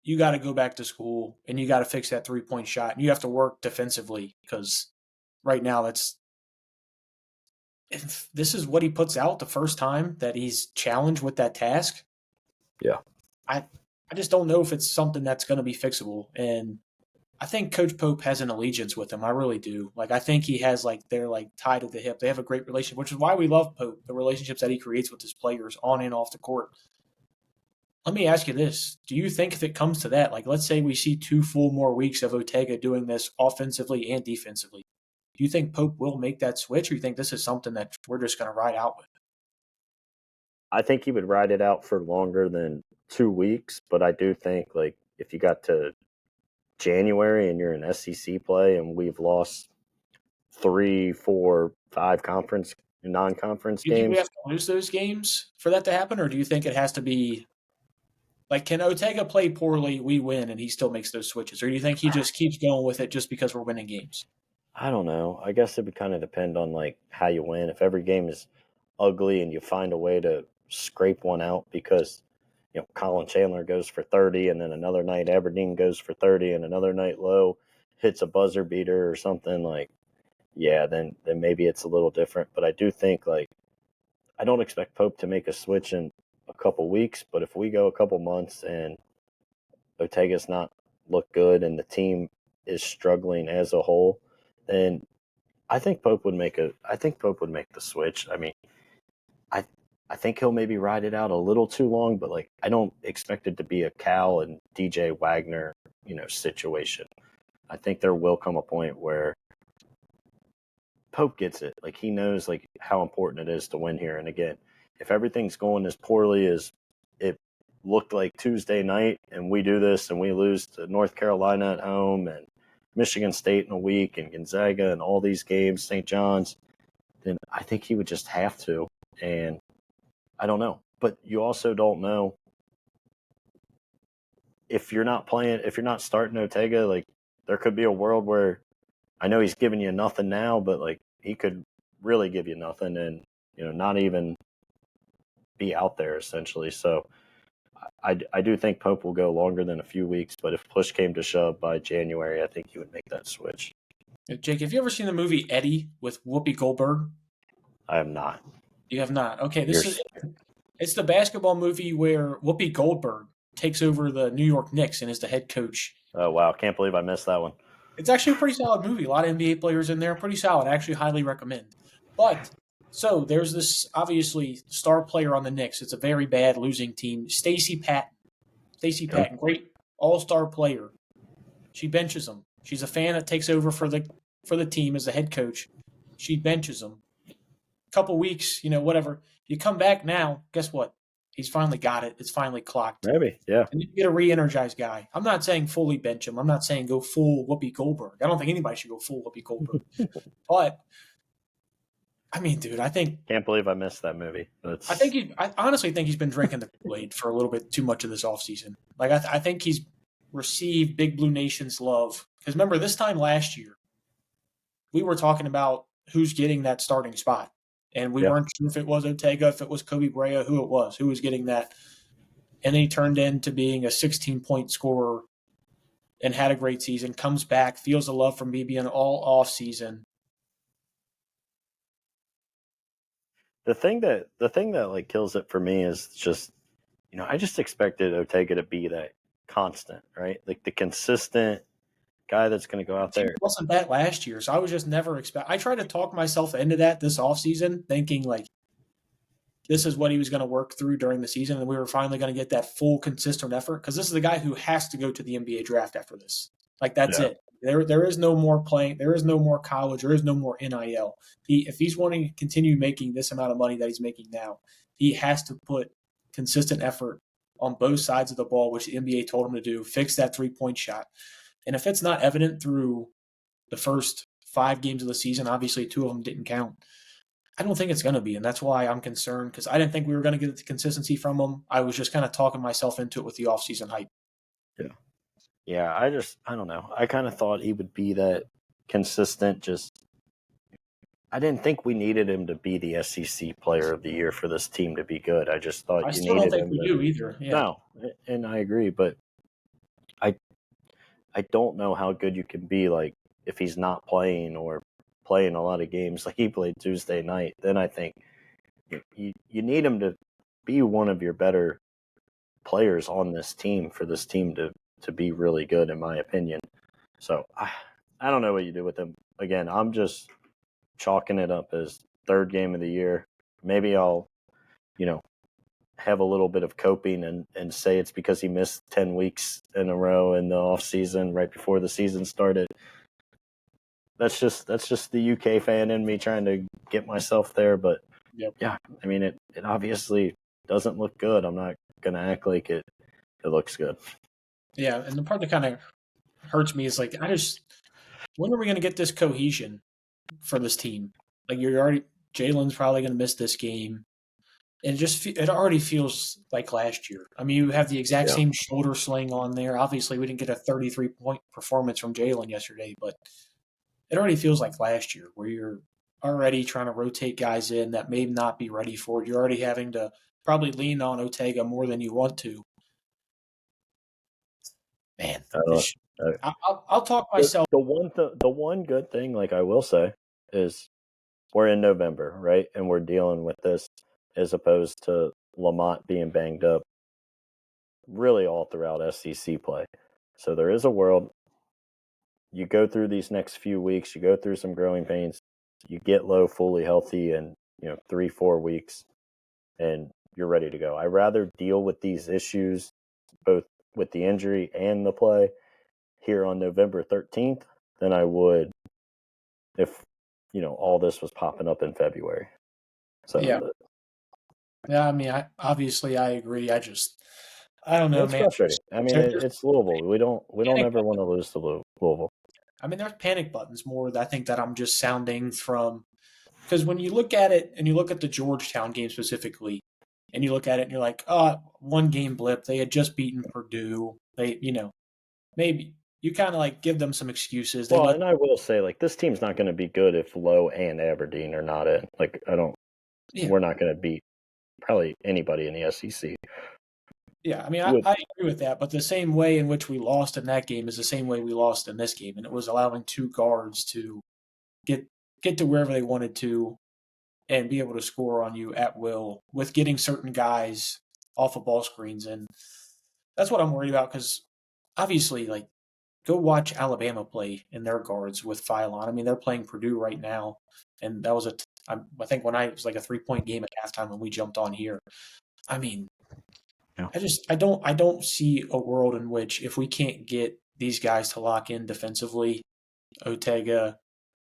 you got to go back to school and you got to fix that 3-point shot and you have to work defensively because right now that's if this is what he puts out the first time that he's challenged with that task. Yeah. I just don't know if it's something that's going to be fixable. And I think Coach Pope has an allegiance with him. I really do. Like I think he has they're tied at the hip. They have a great relationship, which is why we love Pope, the relationships that he creates with his players on and off the court. Let me ask you this. Do you think if it comes to that, like let's say we see 2 full more weeks of Ortega doing this offensively and defensively, do you think Pope will make that switch or you think this is something that we're just going to ride out with? I think he would ride it out for longer than 2 weeks, but I do think if you got to January and you're in SEC play and we've lost 3, 4, 5 non-conference Do you think we games, have to lose those games for that to happen, or do you think it has to be can Ortega play poorly, we win, and he still makes those switches, or do you think he just keeps going with it just because we're winning games? I don't know. I guess it would kind of depend on how you win. If every game is ugly and you find a way to scrape one out because Colin Chandler goes for 30 and then another night Aberdeen goes for 30 and another night Lowe hits a buzzer beater or something then maybe it's a little different. But I do think I don't expect Pope to make a switch in a couple weeks, but if we go a couple months and Ortega's not look good and the team is struggling as a whole, then I think Pope would make the switch. I mean, I think he'll maybe ride it out a little too long, but I don't expect it to be a Cal and DJ Wagner, situation. I think there will come a point where Pope gets it. He knows how important it is to win here. And again, if everything's going as poorly as it looked like Tuesday night and we do this and we lose to North Carolina at home and Michigan State in a week and Gonzaga and all these games, St. John's, then I think he would just have to. And I don't know. But you also don't know if you're not starting Ortega, there could be a world where I know he's giving you nothing now, but he could really give you nothing and, not even be out there essentially. So I do think Pope will go longer than a few weeks, but if push came to shove by January, I think he would make that switch. Jake, have you ever seen the movie Eddie with Whoopi Goldberg? I have not. You have not. Okay, it's the basketball movie where Whoopi Goldberg takes over the New York Knicks and is the head coach. Oh, wow. Can't believe I missed that one. It's actually a pretty solid movie. A lot of NBA players in there. Pretty solid. I actually highly recommend. But, so there's this, obviously, star player on the Knicks. It's a very bad losing team. Stacey Patton. Great all-star player. She benches him. She's a fan that takes over for the team as the head coach. She benches him. Couple weeks, whatever. You come back now, guess what? He's finally got it. It's finally clocked. Maybe, yeah. And you get a re-energized guy. I'm not saying fully bench him. I'm not saying go full Whoopi Goldberg. I don't think anybody should go full Whoopi Goldberg. But, I mean, dude, I think... Can't believe I missed that movie. I honestly think he's been drinking the Kool-Aid for a little bit too much of this offseason. I think he's received Big Blue Nation's love. Because remember, this time last year, we were talking about who's getting that starting spot. And we weren't sure if it was Ortega, if it was Kobe Bryant, who was getting that. And then he turned into being a 16-point scorer and had a great season, comes back, feels the love from BBN all off season. The thing that kills it for me is just, I just expected Ortega to be that constant, right? The consistent guy that's going to go out He there. wasn't that last year, so I was just never I tried to talk myself into that this offseason, thinking like this is what he was going to work through during the season, and we were finally going to get that full, consistent effort because this is the guy who has to go to the NBA draft after this. Like that's Yeah. it. There is no more playing. There is no more college. There is no more NIL. If he's wanting to continue making this amount of money that he's making now, he has to put consistent effort on both sides of the ball, which the NBA told him to do. Fix that 3-point shot, and if it's not evident through the first 5 games of the season, obviously 2 of them didn't count. I don't think it's going to be, and that's why I'm concerned because I didn't think we were going to get the consistency from him. I was just kind of talking myself into it with the offseason hype. Yeah. Yeah, I don't know. I kind of thought he would be that consistent. I didn't think we needed him to be the SEC Player of the Year for this team to be good. I just thought I you still don't needed think him we to. do either. Yeah. No, and I agree, but I I don't know how good you can be like if he's not playing or playing a lot of games like he played Tuesday night. Then I think you need him to be one of your better players on this team for this team to be really good, in my opinion. So I don't know what you do with him. Again, I'm just chalking it up as third game of the year. Maybe I'll, have a little bit of coping and say it's because he missed 10 weeks in a row in the off season right before the season started. That's just the UK fan in me trying to get myself there. But Yep. yeah, I mean, it obviously doesn't look good. I'm not going to act like it looks good. Yeah, and the part that kind of hurts me is like when are we going to get this cohesion for this team? Like Jalen's probably going to miss this game. And it already feels like last year. I mean, you have the exact same shoulder sling on there. Obviously, we didn't get a 33-point performance from Jalen yesterday, but it already feels like last year where you're already trying to rotate guys in that may not be ready for it. You're already having to probably lean on Ortega more than you want to. Man, I'll talk myself. The one good thing, like I will say, is we're in November, right? And we're dealing with this as opposed to Lamont being banged up really all throughout SEC play. So there is a world. You go through these next few weeks, you go through some growing pains, you get Low fully healthy in 3-4 weeks, and you're ready to go. I'd rather deal with these issues, both with the injury and the play, here on November 13th than I would if all this was popping up in February. So yeah. I mean, obviously I agree. I don't know, it's man. frustrating. I mean, it's Louisville. We don't ever want to lose to Louisville. I mean, there's panic buttons more. I think that I'm just sounding from because when you look at it and you look at the Georgetown game specifically, and you look at it and you're like, oh, 1 game blip. They had just beaten Purdue. Maybe you kind of like give them some excuses. And I will say, like, this team's not going to be good if Low and Aberdeen are not in. Like, we're not going to beat probably anybody in the SEC. Yeah, I mean, I agree with that, but the same way in which we lost in that game is the same way we lost in this game, and it was allowing 2 guards to get to wherever they wanted to and be able to score on you at will with getting certain guys off of ball screens, and that's what I'm worried about because obviously, like, go watch Alabama play in their guards with Phylon. I mean, they're playing Purdue right now, and that was I think it was like a 3-point game at halftime when we jumped on here. I mean, I don't see a world in which if we can't get these guys to lock in defensively, Ortega,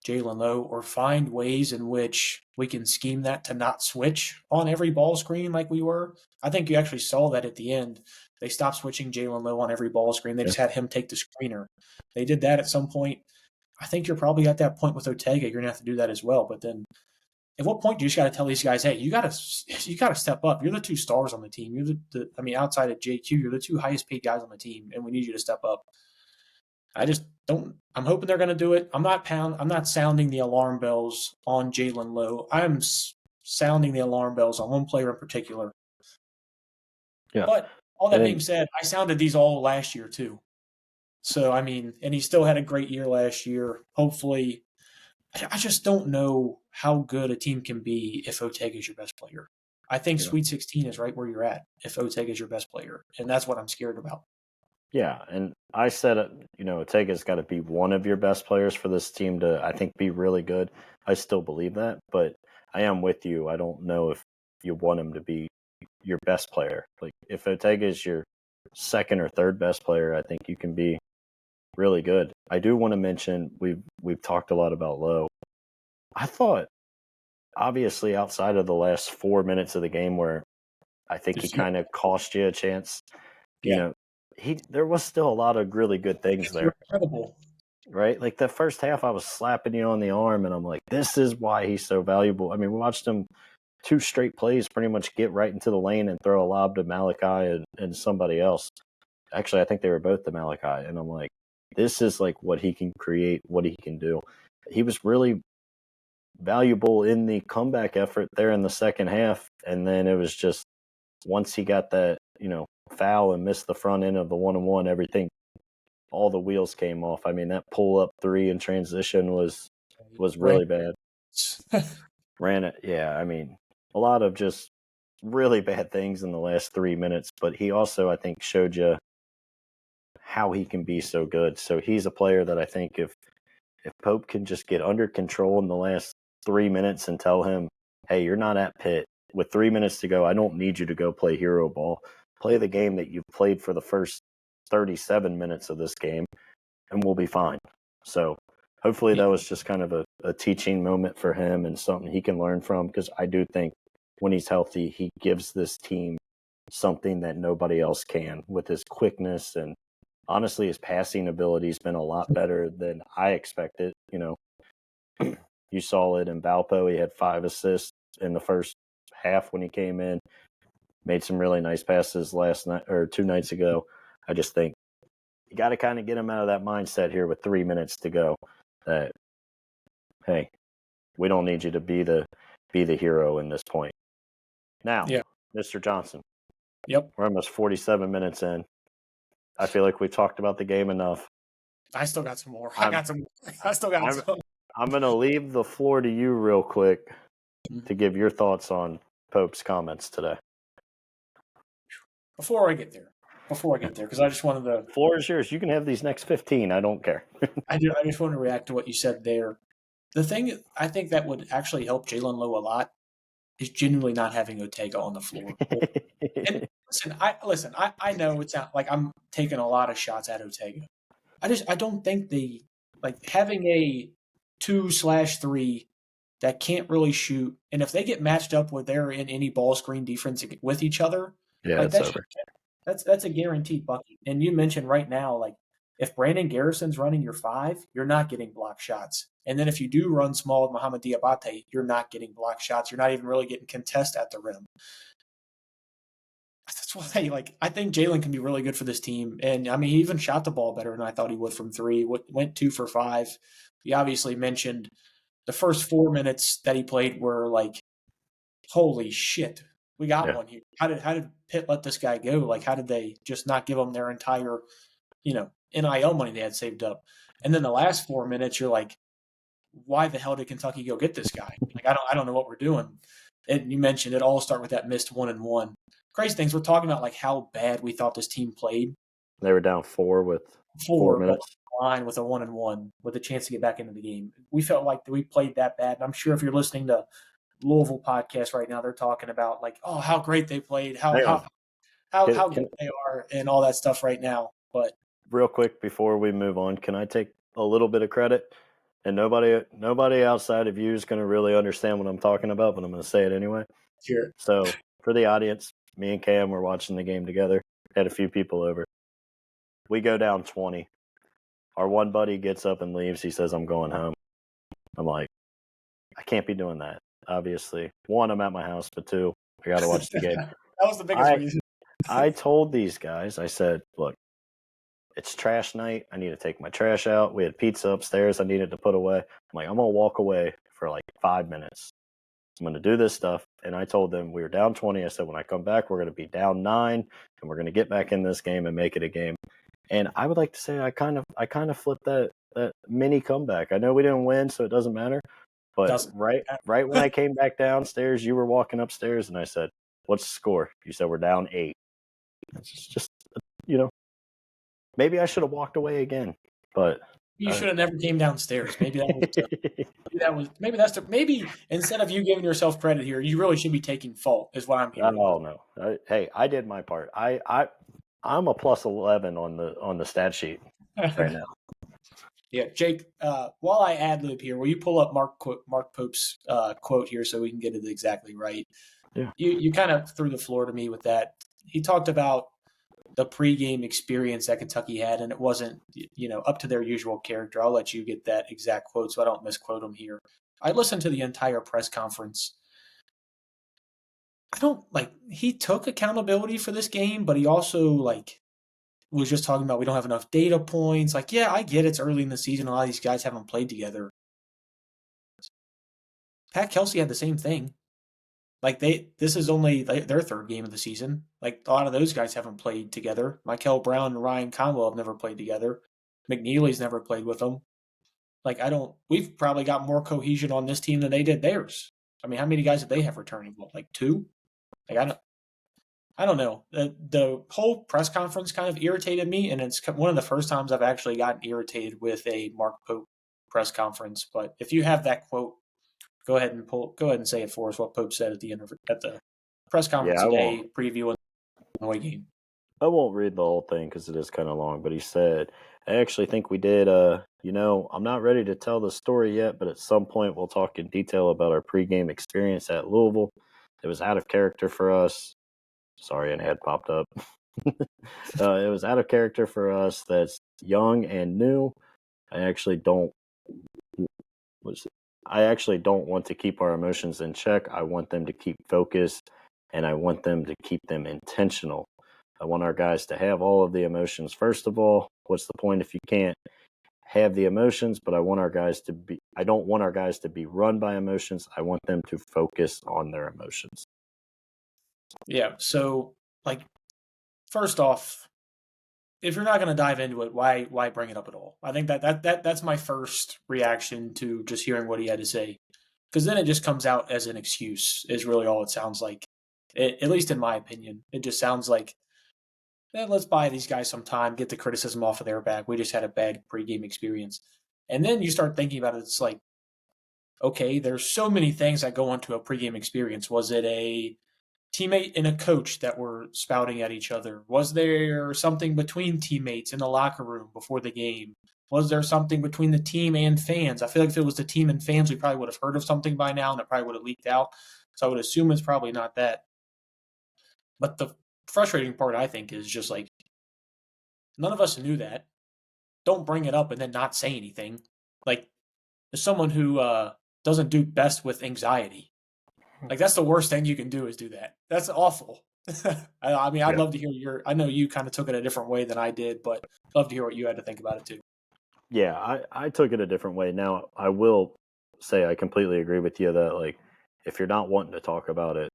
Jalen Lowe, or find ways in which we can scheme that to not switch on every ball screen like we were. I think you actually saw that at the end. They stopped switching Jalen Lowe on every ball screen. They just had him take the screener. They did that at some point. I think you're probably at that point with Ortega. You're gonna have to do that as well. But then at what point do you just got to tell these guys, hey, you got to step up. You're the 2 stars on the team. You're I mean, outside of JQ, you're the 2 highest paid guys on the team, and we need you to step up. I just don't. I'm hoping they're going to do it. I'm not sounding the alarm bells on Jalen Lowe. I'm sounding the alarm bells on one player in particular. Yeah. But all that being said, I sounded these all last year too. So I mean, and he still had a great year last year. Hopefully. I just don't know how good a team can be if Ortega is your best player. I think Sweet 16 is right where you're at if Ortega is your best player, and that's what I'm scared about. Yeah, and I said, Ortega's got to be one of your best players for this team to, I think, be really good. I still believe that, but I am with you. I don't know if you want him to be your best player. Like, if Ortega is your second or third best player, I think you can be really good. I do want to mention we've talked a lot about Lowe. I thought, obviously, outside of the last 4 minutes of the game where I think he kind of cost you a chance, you Yeah, know, there was still a lot of really good things you're there. incredible. Right? Like the first half, I was slapping you on the arm, and I'm like, this is why he's so valuable. I mean, we watched him 2 straight plays pretty much get right into the lane and throw a lob to Malachi and somebody else. Actually, I think they were both to Malachi. And I'm like, this is like what he can create, what he can do. He was really valuable in the comeback effort there in the second half. And then it was just once he got that, foul and missed the front end of the 1-on-1, everything, all the wheels came off. I mean, that pull up three in transition was Right. really bad. Ran it, yeah. I mean, a lot of just really bad things in the last 3 minutes. But he also, I think, showed you how he can be so good. So he's a player that I think if Pope can just get under control in the last 3 minutes and tell him, hey, you're not at Pitt. With 3 minutes to go, I don't need you to go play hero ball. Play the game that you've played for the first 37 minutes of this game, and we'll be fine. So hopefully that was just kind of a teaching moment for him and something he can learn from, because I do think when he's healthy, he gives this team something that nobody else can with his quickness, and honestly, his passing ability has been a lot better than I expected. You saw it in Valpo. He had 5 assists in the first half when he came in, made some really nice passes last night or 2 nights ago. I just think you got to kind of get him out of that mindset here with 3 minutes to go that, hey, we don't need you to be the hero in this point. Now, Yeah. Mr. Johnson. Yep. We're almost 47 minutes in. I feel like we've talked about the game enough. I still got some more. I still got some. I'm going to leave the floor to you real quick to give your thoughts on Pope's comments today. Before I get there, because I just wanted to. Floor is yours. You can have these next 15. I don't care. I just want to react to what you said there. The thing I think that would actually help Jalen Lowe a lot is genuinely not having Ortega on the floor. And listen, I know it's not like I'm taking a lot of shots at Ortega. I don't think having a 2/3 that can't really shoot, and if they get matched up where they're in any ball screen defense with each other, Yeah, like it's over. that's a guaranteed bucket. And you mentioned right now, like if Brandon Garrison's running your 5, you're not getting block shots. And then if you do run small with Mohamed Diabate, you're not getting block shots. You're not even really getting contest at the rim. That's why, I think Jalen can be really good for this team. And I mean, he even shot the ball better than I thought he would from 3. Went 2 for 5. He obviously mentioned the first 4 minutes that he played were like, holy shit, we got one here. How did Pitt let this guy go? Like, how did they just not give him their entire, NIL money they had saved up? And then the last 4 minutes, you're like, why the hell did Kentucky go get this guy? Like, I don't know what we're doing. And you mentioned it all start with that missed 1-and-1. Crazy things. We're talking about like how bad we thought this team played. They were down 4 with 4 minutes. Line with a 1-and-1 with a chance to get back into the game. We felt like we played that bad. And I'm sure if you're listening to Louisville podcast right now, they're talking about like, oh, how great they played, how good they are, and all that stuff right now. But real quick before we move on, can I take a little bit of credit? And nobody outside of you is going to really understand what I'm talking about, but I'm going to say it anyway. sure. So for the audience, me and Cam were watching the game together. Had a few people over. We go down 20. Our one buddy gets up and leaves. He says, I'm going home. I'm like, I can't be doing that. Obviously, 1, I'm at my house, but 2, I got to watch the game. That was the biggest reason. I told these guys, I said, look, it's trash night. I need to take my trash out. We had pizza upstairs I needed to put away. I'm like, I'm going to walk away for like 5 minutes. I'm going to do this stuff. And I told them we were down 20. I said, when I come back, we're going to be down 9, and we're going to get back in this game and make it a game. And I would like to say I kind of flipped that mini comeback. I know we didn't win, so it doesn't matter. But right when I came back downstairs, you were walking upstairs, and I said, what's the score? You said we're down 8. It's just, Maybe I should have walked away again, but You should have never came downstairs. Maybe that was maybe instead of you giving yourself credit here, you really should be taking fault. Is what I'm hearing. oh no. Hey, I did my part. I'm a plus 11 on the stat sheet right now. Yeah, Jake. While I ad lib here, will you pull up Mark Pope's quote here so we can get it exactly right? Yeah. You kind of threw the floor to me with that. He talked about the pregame experience that Kentucky had, and it wasn't up to their usual character. I'll let you get that exact quote so I don't misquote him here. I listened to the entire press conference. I don't he took accountability for this game, but he also was just talking about we don't have enough data points. Yeah, I get it's early in the season. A lot of these guys haven't played together. Pat Kelsey had the same thing. This is only their third game of the season. A lot of those guys haven't played together. Michael Brown and Ryan Conwell have never played together. McNeely's never played with them. We've probably got more cohesion on this team than they did theirs. I mean, how many guys did they have returning? Two? I don't know. The whole press conference kind of irritated me, and it's one of the first times I've actually gotten irritated with a Mark Pope press conference. But if you have that quote, go ahead and say it for us. What Pope said at the press conference today, previewing the Illinois game. I won't read the whole thing because it is kind of long. But he said, "I actually think we did. I'm not ready to tell the story yet, but at some point we'll talk in detail about our pregame experience at Louisville. It was out of character for us." Sorry, an ad popped up. It was out of character for us. That's young and new. I actually don't want to keep our emotions in check. I want them to keep focused, and I want them to keep them intentional. I want our guys to have all of the emotions. First of all, what's the point if you can't have the emotions? But I don't want our guys to be run by emotions. I want them to focus on their emotions. Yeah. So, first off, if you're not going to dive into it, why bring it up at all? I think that's my first reaction to just hearing what he had to say, because then it just comes out as an excuse. Is really all it sounds like. At least in my opinion, it just sounds like, let's buy these guys some time, get the criticism off of their back. We just had a bad pregame experience, and then you start thinking about it. It's like, okay, there's so many things that go into a pregame experience. Was it a teammate and a coach that were spouting at each other? Was there something between teammates in the locker room before the game? Was there something between the team and fans? I feel like if it was the team and fans, we probably would have heard of something by now and it probably would have leaked out. So I would assume it's probably not that. But the frustrating part, I think, is just none of us knew that. Don't bring it up and then not say anything. As someone who doesn't do best with anxiety, that's the worst thing you can do is do that. That's awful. I mean, I'd love to hear I know you kind of took it a different way than I did, but I'd love to hear what you had to think about it too. Yeah, I took it a different way. Now, I will say I completely agree with you that, if you're not wanting to talk about it,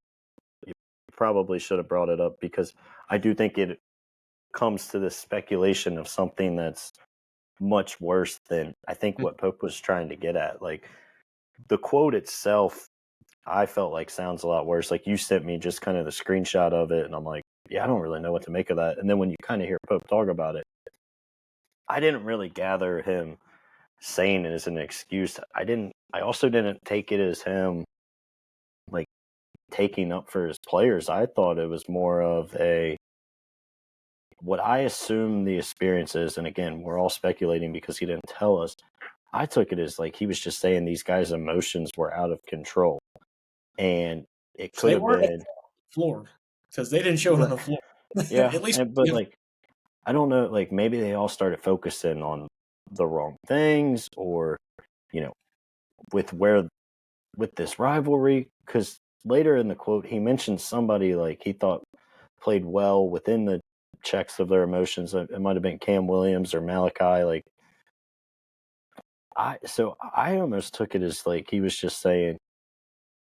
you probably should have brought it up, because I do think it comes to this speculation of something that's much worse than I think what Pope was trying to get at. The quote itself, I felt like sounds a lot worse. You sent me just kind of the screenshot of it, and I'm like, yeah, I don't really know what to make of that. And then when you kind of hear Pope talk about it, I didn't really gather him saying it as an excuse. I also didn't take it as him taking up for his players. I thought it was more of what I assume the experience is, and again, we're all speculating because he didn't tell us. I took it as he was just saying these guys' emotions were out of control. And it could have been floor, because they didn't show it on the floor. Yeah, at least, but I don't know. Maybe they all started focusing on the wrong things, or with this rivalry. Because later in the quote, he mentioned somebody he thought played well within the checks of their emotions. It might have been Cam Williams or Malachi. I almost took it as he was just saying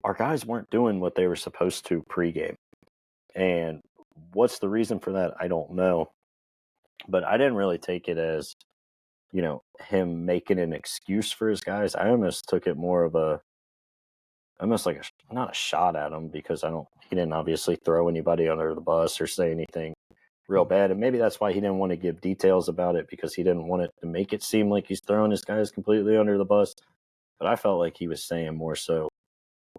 our guys weren't doing what they were supposed to pregame. And what's the reason for that? I don't know. But I didn't really take it as, him making an excuse for his guys. I almost took it more of almost not a shot at him, because he didn't obviously throw anybody under the bus or say anything real bad. And maybe that's why he didn't want to give details about it, because he didn't want it to make it seem like he's throwing his guys completely under the bus. But I felt like he was saying more so,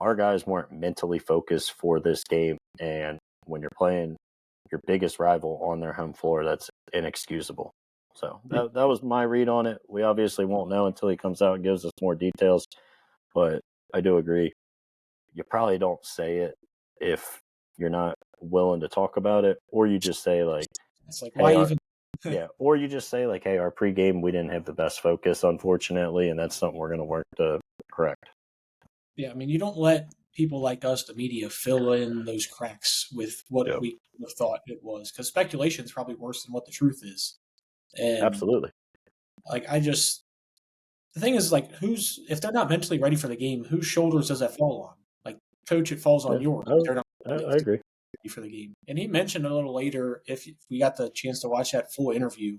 our guys weren't mentally focused for this game. And when you're playing your biggest rival on their home floor, that's inexcusable. So that was my read on it. We obviously won't know until he comes out and gives us more details. But I do agree. You probably don't say it if you're not willing to talk about it, or you just say like, It's like, "Hey, why even? yeah," or you just say like, "Hey, our pregame we didn't have the best focus, unfortunately, and that's something we're going to work to correct." Yeah, I mean, you don't let people like us, the media, fill in those cracks with what Yeah, we thought it was, because speculation is probably worse than what the truth is. And absolutely. like, the thing is, like, if they're not mentally ready for the game, whose shoulders does that fall on? Like, coach, it falls on Yeah, yours. They're not I agree. ready for the game. And he mentioned a little later, if we got the chance to watch that full interview,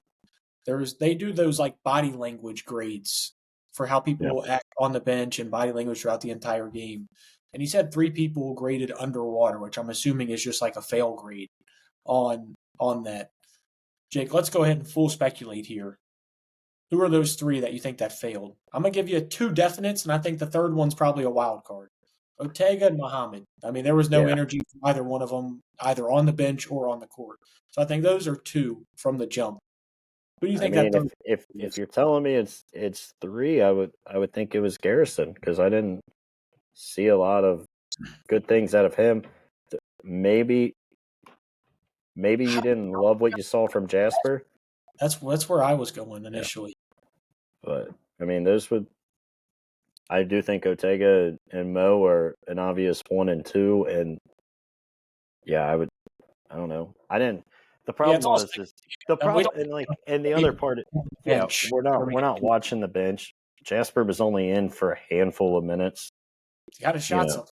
they do those like body language grades for how Yeah, people act on the bench and body language throughout the entire game. And he said 3 people graded underwater, which I'm assuming is just like a fail grade on that. Jake, let's go ahead and full speculate here. Who are those 3 that you think that failed? I'm gonna give you 2 definites, and I think the third one's probably a wild card. Ortega and Muhammad. I mean, there was no yeah. energy from either one of them, either on the bench or on the court. So I think those are 2 from the jump. Who do you I think that mean, third if is? you're telling me it's 3, I would think it was Garrison, because I didn't see a lot of good things out of him. Maybe you didn't love what you saw from Jasper, That's where I was going yeah. initially. But I mean, I do think Ortega and Mo are an obvious 1 and 2, and yeah, I don't know. I didn't. The Yeah, problem it's all is the speculation. We problem, don't and the other even part, on the yeah, bench. we're not watching the bench. Jasper was only in for a handful of minutes, Got a you shot know.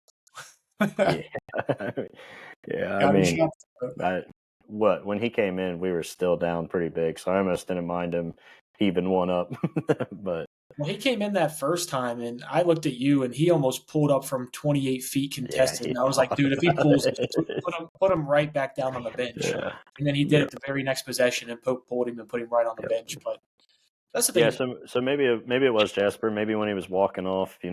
something. Yeah, yeah. I Got a mean, shot. I when he came in, we were still down pretty big, so I almost didn't mind him heaving one up. But Well, he came in that first time, and I looked at you, and he almost pulled up from 28 feet yeah, contested. he And I was like, dude, if he pulls it, put him right back down on the bench. yeah, And then he did yeah, it the very next possession, and Pope pulled him and put him right on the yeah. bench. But that's the Yeah, thing. so maybe it was Jasper. Maybe when he was walking off, Yeah,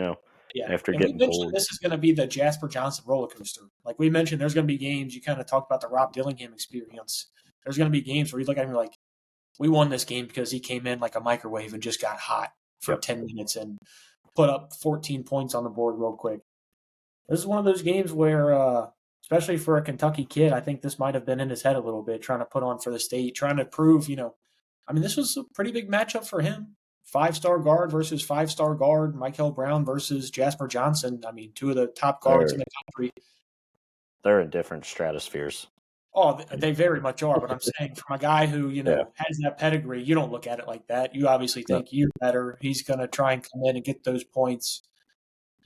after and we getting mentioned pulled. this is going to be the Jasper Johnson roller coaster. Like we mentioned, there's going to be games. You kind of talked about the Rob Dillingham experience. There's going to be games where you look at him like, we won this game because he came in like a microwave and just got hot for Yep. 10 minutes and put up 14 points on the board real quick. This is one of those games where, especially for a Kentucky kid, I think this might have been in his head a little bit, trying to put on for the state, trying to prove, I mean, this was a pretty big matchup for him. 5-star guard versus 5-star guard, Michael Brown versus Jasper Johnson. I mean, 2 of the top guards in They're the country. they're in different stratospheres. Oh, they very much are. But I'm saying from a guy who, Yeah. has that pedigree, you don't look at it like that. You obviously No. think you're better. He's going to try and come in and get those points.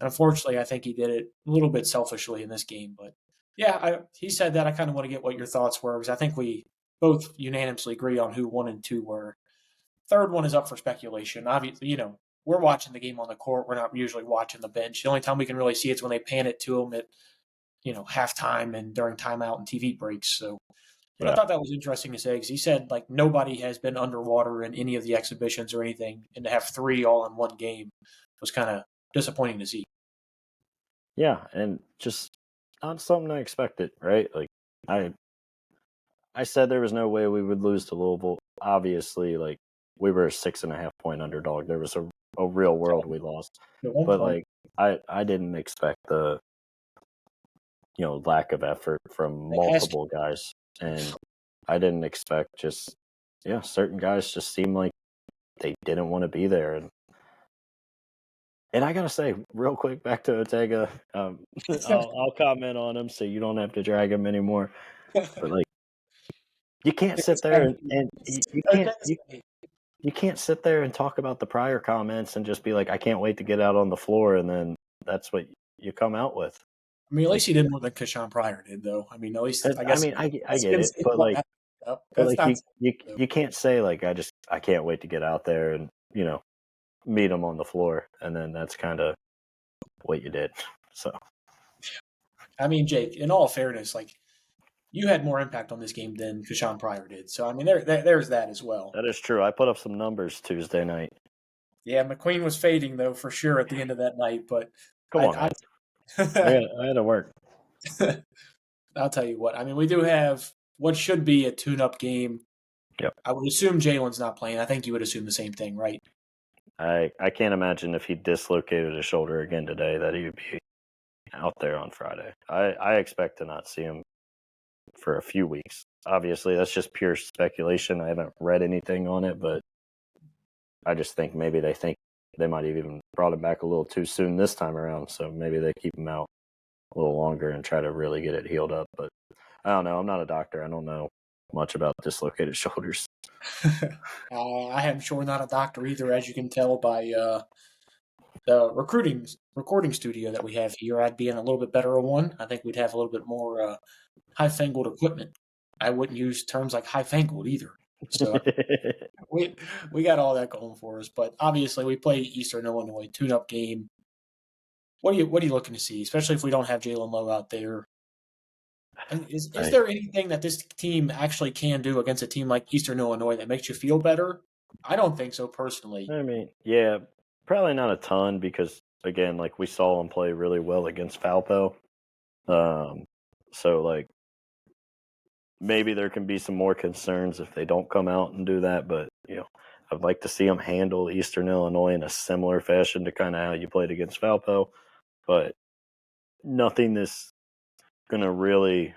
And unfortunately, I think he did it a little bit selfishly in this game. But yeah, he said that. I kind of want to get what your thoughts were because I think we both unanimously agree on who 1 and 2 were. Third one is up for speculation. Obviously, we're watching the game on the court. We're not usually watching the bench. The only time we can really see it's when they pan it to them at, halftime and during timeout and TV breaks. So, but I Yeah. thought that was interesting to say because he said like nobody has been underwater in any of the exhibitions or anything, and to have 3 all in one game was kind of disappointing to see. Yeah, and just not something I expected, right? Like I I said there was no way we would lose to Louisville. Obviously, like we were a 6.5 point underdog. There was a real world we lost. At one But point, like I didn't expect the lack of effort from like ask multiple guys. And I didn't expect certain guys just seemed like they didn't want to be there. And I gotta say, real quick, back to Ortega. I'll comment on him so you don't have to drag him anymore. But like, you can't sit there and you can't sit there and talk about the prior comments and just be like, I can't wait to get out on the floor, and then that's what you come out with. I mean, at Like, least he did more than Kashawn Pryor did, though. I mean, at least I I guess mean, I that's get against it, but like, that's not. you can't say like I can't wait to get out there and meet him on the floor, and then that's kind of what you did. So I mean, Jake. In all fairness, like you had more impact on this game than Kashawn Pryor did. So, I mean, there's that as well. That is true. I put up some numbers Tuesday night. Yeah, McQueen was fading, though, for sure at the end of that night. But Come on, man. I had to work. I'll tell you what. I mean, we do have what should be a tune-up game. Yep. I would assume Jalen's not playing. I think you would assume the same thing, right? I can't imagine if he dislocated his shoulder again today that he would be out there on Friday. I expect to not see him for a few weeks. Obviously, that's just pure speculation. I haven't read anything on it, but I just think maybe they think they might have even brought him back a little too soon this time around, so maybe they keep him out a little longer and try to really get it healed up. But I don't know. I'm not a doctor. I don't know much about dislocated shoulders. I am sure not a doctor either, as you can tell by the recording studio that we have here. I'd be in a little bit better one. I think we'd have a little bit more high-fangled equipment. I wouldn't use terms like high-fangled either. So we got all that going for us. But obviously, we play Eastern Illinois tune-up game. What are you looking to see, especially if we don't have Jalen Lowe out there? Is there anything that this team actually can do against a team like Eastern Illinois that makes you feel better? I don't think so personally. I mean, yeah, probably not a ton because, again, like we saw them play really well against Valpo. So, like, maybe there can be some more concerns if they don't come out and do that. But, I'd like to see them handle Eastern Illinois in a similar fashion to kind of how you played against Valpo. But nothing that's going to really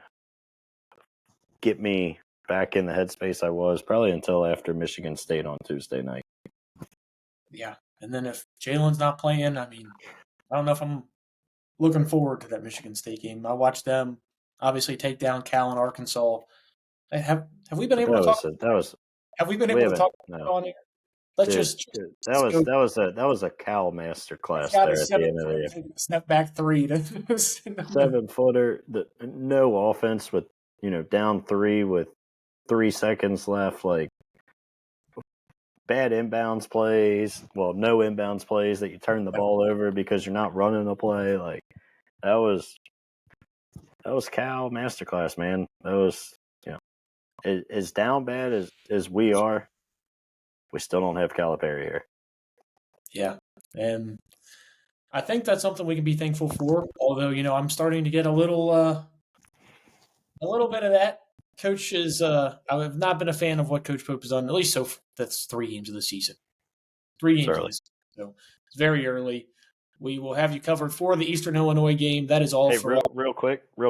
get me back in the headspace I was probably until after Michigan State on Tuesday night. Yeah. And then if Jalen's not playing, I mean, I don't know if I'm looking forward to that Michigan State game. I watched them obviously take down Cal and Arkansas. Have we been able to talk? Have we been able to talk on here? Let's just that was a Cal masterclass there at the end of the year. Snap back three to 7-footer. No offense with down 3 with 3 seconds left. Like bad inbounds plays. Well, no inbounds plays that you turn the ball over because you're not running a play. Like that was Cal masterclass, man. That was as down bad as we are. We still don't have Calipari here. Yeah, and I think that's something we can be thankful for. Although, I'm starting to get a little bit of that. Coach is I have not been a fan of what Coach Pope has done, at least that's 3 games of the season. 3 games of the season. So it's very early. We will have you covered for the Eastern Illinois game. That is all for real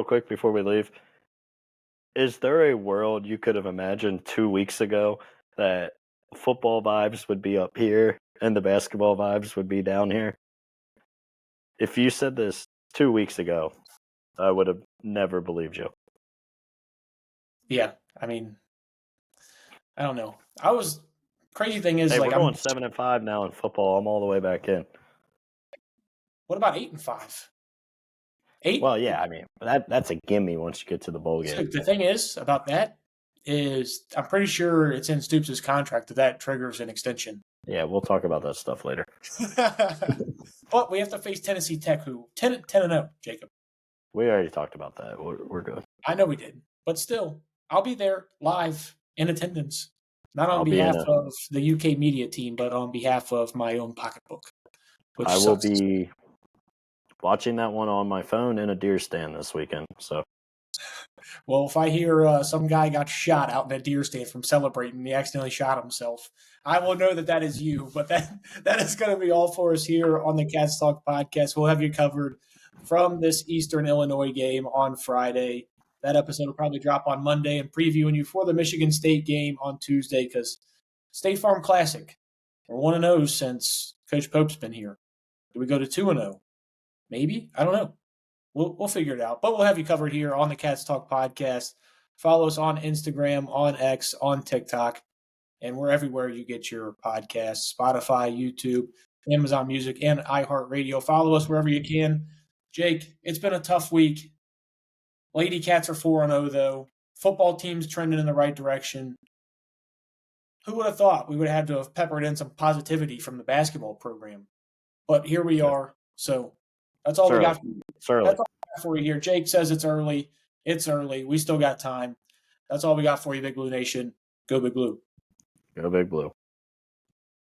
quick before we leave. Is there a world you could have imagined 2 weeks ago that football vibes would be up here and the basketball vibes would be down here? If you said this 2 weeks ago, I would have never believed you. Yeah, I mean, I don't know. Crazy thing is, we're going 7-5 now in football. I'm all the way back in. What about 8-5? 8? Well, yeah, I mean that's a gimme once you get to the bowl game. So the thing is about that is I'm pretty sure it's in Stoops' contract that triggers an extension. Yeah, we'll talk about that stuff later. But we have to face Tennessee Tech, who 10-0, Jacob. We already talked about that. We're good. I know we did, but still, I'll be there live in attendance, not on behalf of the UK media team, but on behalf of my own pocketbook. I will be watching that one on my phone in a deer stand this weekend. So, well, if I hear some guy got shot out in a deer stand from celebrating, he accidentally shot himself, I will know that is you. But that is going to be all for us here on the Cats Talk podcast. We'll have you covered from this Eastern Illinois game on Friday. That episode will probably drop on Monday and previewing you for the Michigan State game on Tuesday because State Farm Classic. We're 1-0 since Coach Pope's been here. Do we go to 2-0? Maybe? I don't know. We'll figure it out. But we'll have you covered here on the Cats Talk podcast. Follow us on Instagram, on X, on TikTok, and we're everywhere you get your podcasts, Spotify, YouTube, Amazon Music, and iHeartRadio. Follow us wherever you can. Jake, it's been a tough week. Lady Cats are 4-0, though. Football team's trending in the right direction. Who would have thought we would have had to have peppered in some positivity from the basketball program? But here we are. So that's all we got for you. That's all we got for you here. Jake says it's early. It's early. We still got time. That's all we got for you, Big Blue Nation. Go Big Blue. Go Big Blue.